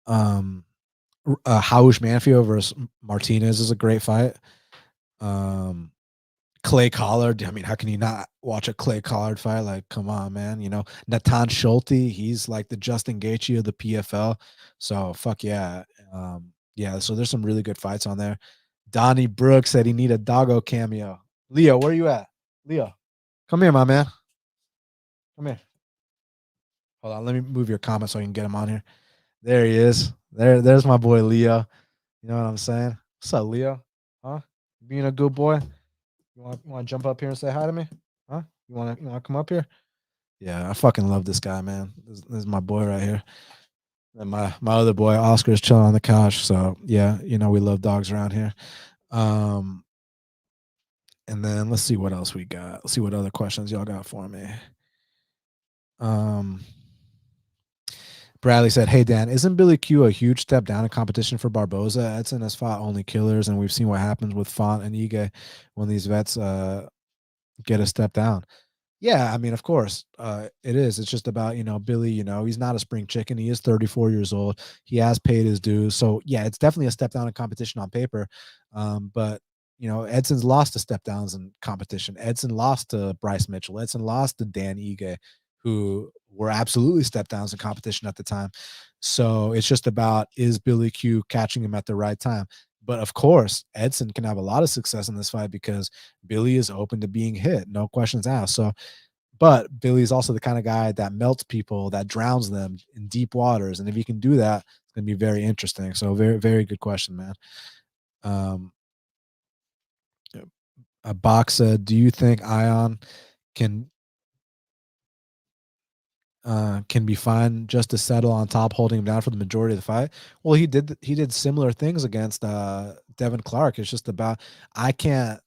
Speaker 1: Haush Manfield versus Martinez is a great fight. Clay Collard. I mean, how can you not watch a Clay Collard fight? Like, come on, man. Natan Schulte, he's like the Justin Gaethje of the PFL. So fuck yeah. Yeah, so there's some really good fights on there. Donnie Brooks said he need a doggo cameo. Leo, where you at? Leo, come here, my man. Come here. Hold on, let me move your comment so I can get him on here. There he is. There's my boy Leo. You know what I'm saying? What's up, Leo? Huh? Being a good boy? You want to jump up here and say hi to me? Huh? You want to come up here? Yeah, I fucking love this guy, man. This is my boy right here. And my other boy Oscar is chilling on the couch. So yeah, we love dogs around here. And then let's see what else we got. Let's see what other questions y'all got for me. Bradley said, "Hey Dan, isn't Billy Q a huge step down in competition for Barboza? Edson has fought only killers, and we've seen what happens with Font and Ige when these vets get a step down." Yeah, I mean, of course, it is. It's just about, Billy, he's not a spring chicken. He is 34 years old. He has paid his dues. So, yeah, it's definitely a step down in competition on paper. But, Edson's lost to step downs in competition. Edson lost to Bryce Mitchell. Edson lost to Dan Ige, who were absolutely step downs in competition at the time. So it's just about, is Billy Q catching him at the right time? But of course, Edson can have a lot of success in this fight because Billy is open to being hit. No questions asked. So, but Billy is also the kind of guy that melts people, that drowns them in deep waters. And if he can do that, it's going to be very interesting. So very, very good question, man. A box said, do you think Ion can be fine just to settle on top, holding him down for the majority of the fight? Well, he did similar things against Devin Clark. It's just about, I can't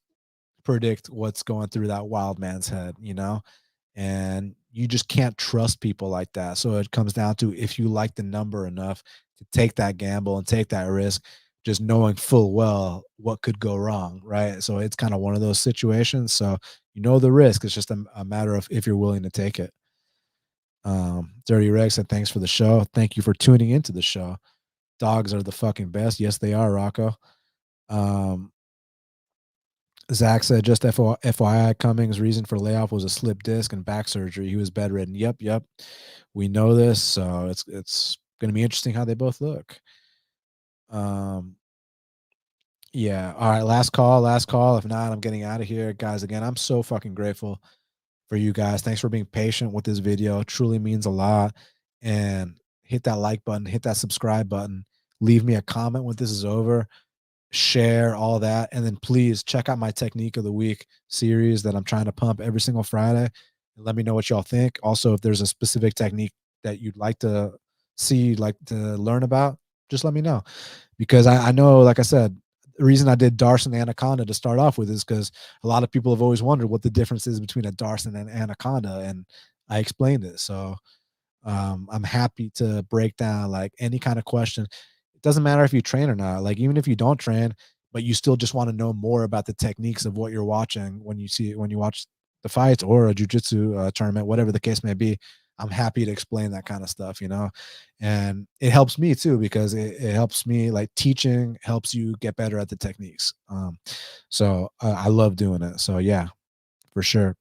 Speaker 1: predict what's going through that wild man's head, and you just can't trust people like that. So it comes down to, if you like the number enough to take that gamble and take that risk, just knowing full well what could go wrong, right? So it's kind of one of those situations. So you know the risk. It's just a matter of if you're willing to take it. Dirty Rex said, thanks for the show. Thank you for tuning into the show. Dogs are the fucking best. Yes, they are, Rocco. Zach said, just FYI, Cummings' reason for layoff was a slip disc and back surgery. He was bedridden. Yep. We know this, so it's going to be interesting how they both look. Yeah. All right, last call. If not, I'm getting out of here. Guys, again, I'm so fucking grateful for you guys. Thanks for being patient with this video. It truly means a lot. And hit that like button, hit that subscribe button. Leave me a comment when this is over. Share all that, and then please check out my technique of the week series that I'm trying to pump every single Friday. Let me know what y'all think. Also, if there's a specific technique that you'd like to see, like to learn about, just let me know, because I know, like I said, the reason I did Darce and Anaconda to start off with is because a lot of people have always wondered what the difference is between a Darce and an Anaconda, and I explained it. So I'm happy to break down like any kind of question. It doesn't matter if you train or not. Like even if you don't train, but you still just want to know more about the techniques of what you're watching when you watch the fights or a jiu-jitsu tournament, whatever the case may be. I'm happy to explain that kind of stuff, and it helps me too, because it helps me, like teaching helps you get better at the techniques. So I love doing it. So yeah, for sure.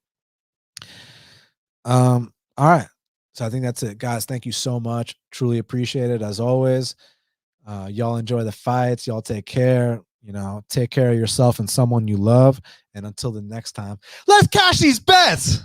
Speaker 1: All right. So I think that's it, guys. Thank you so much. Truly appreciate it as always. Y'all enjoy the fights. Y'all take care. Take care of yourself and someone you love. And until the next time, let's cash these bets.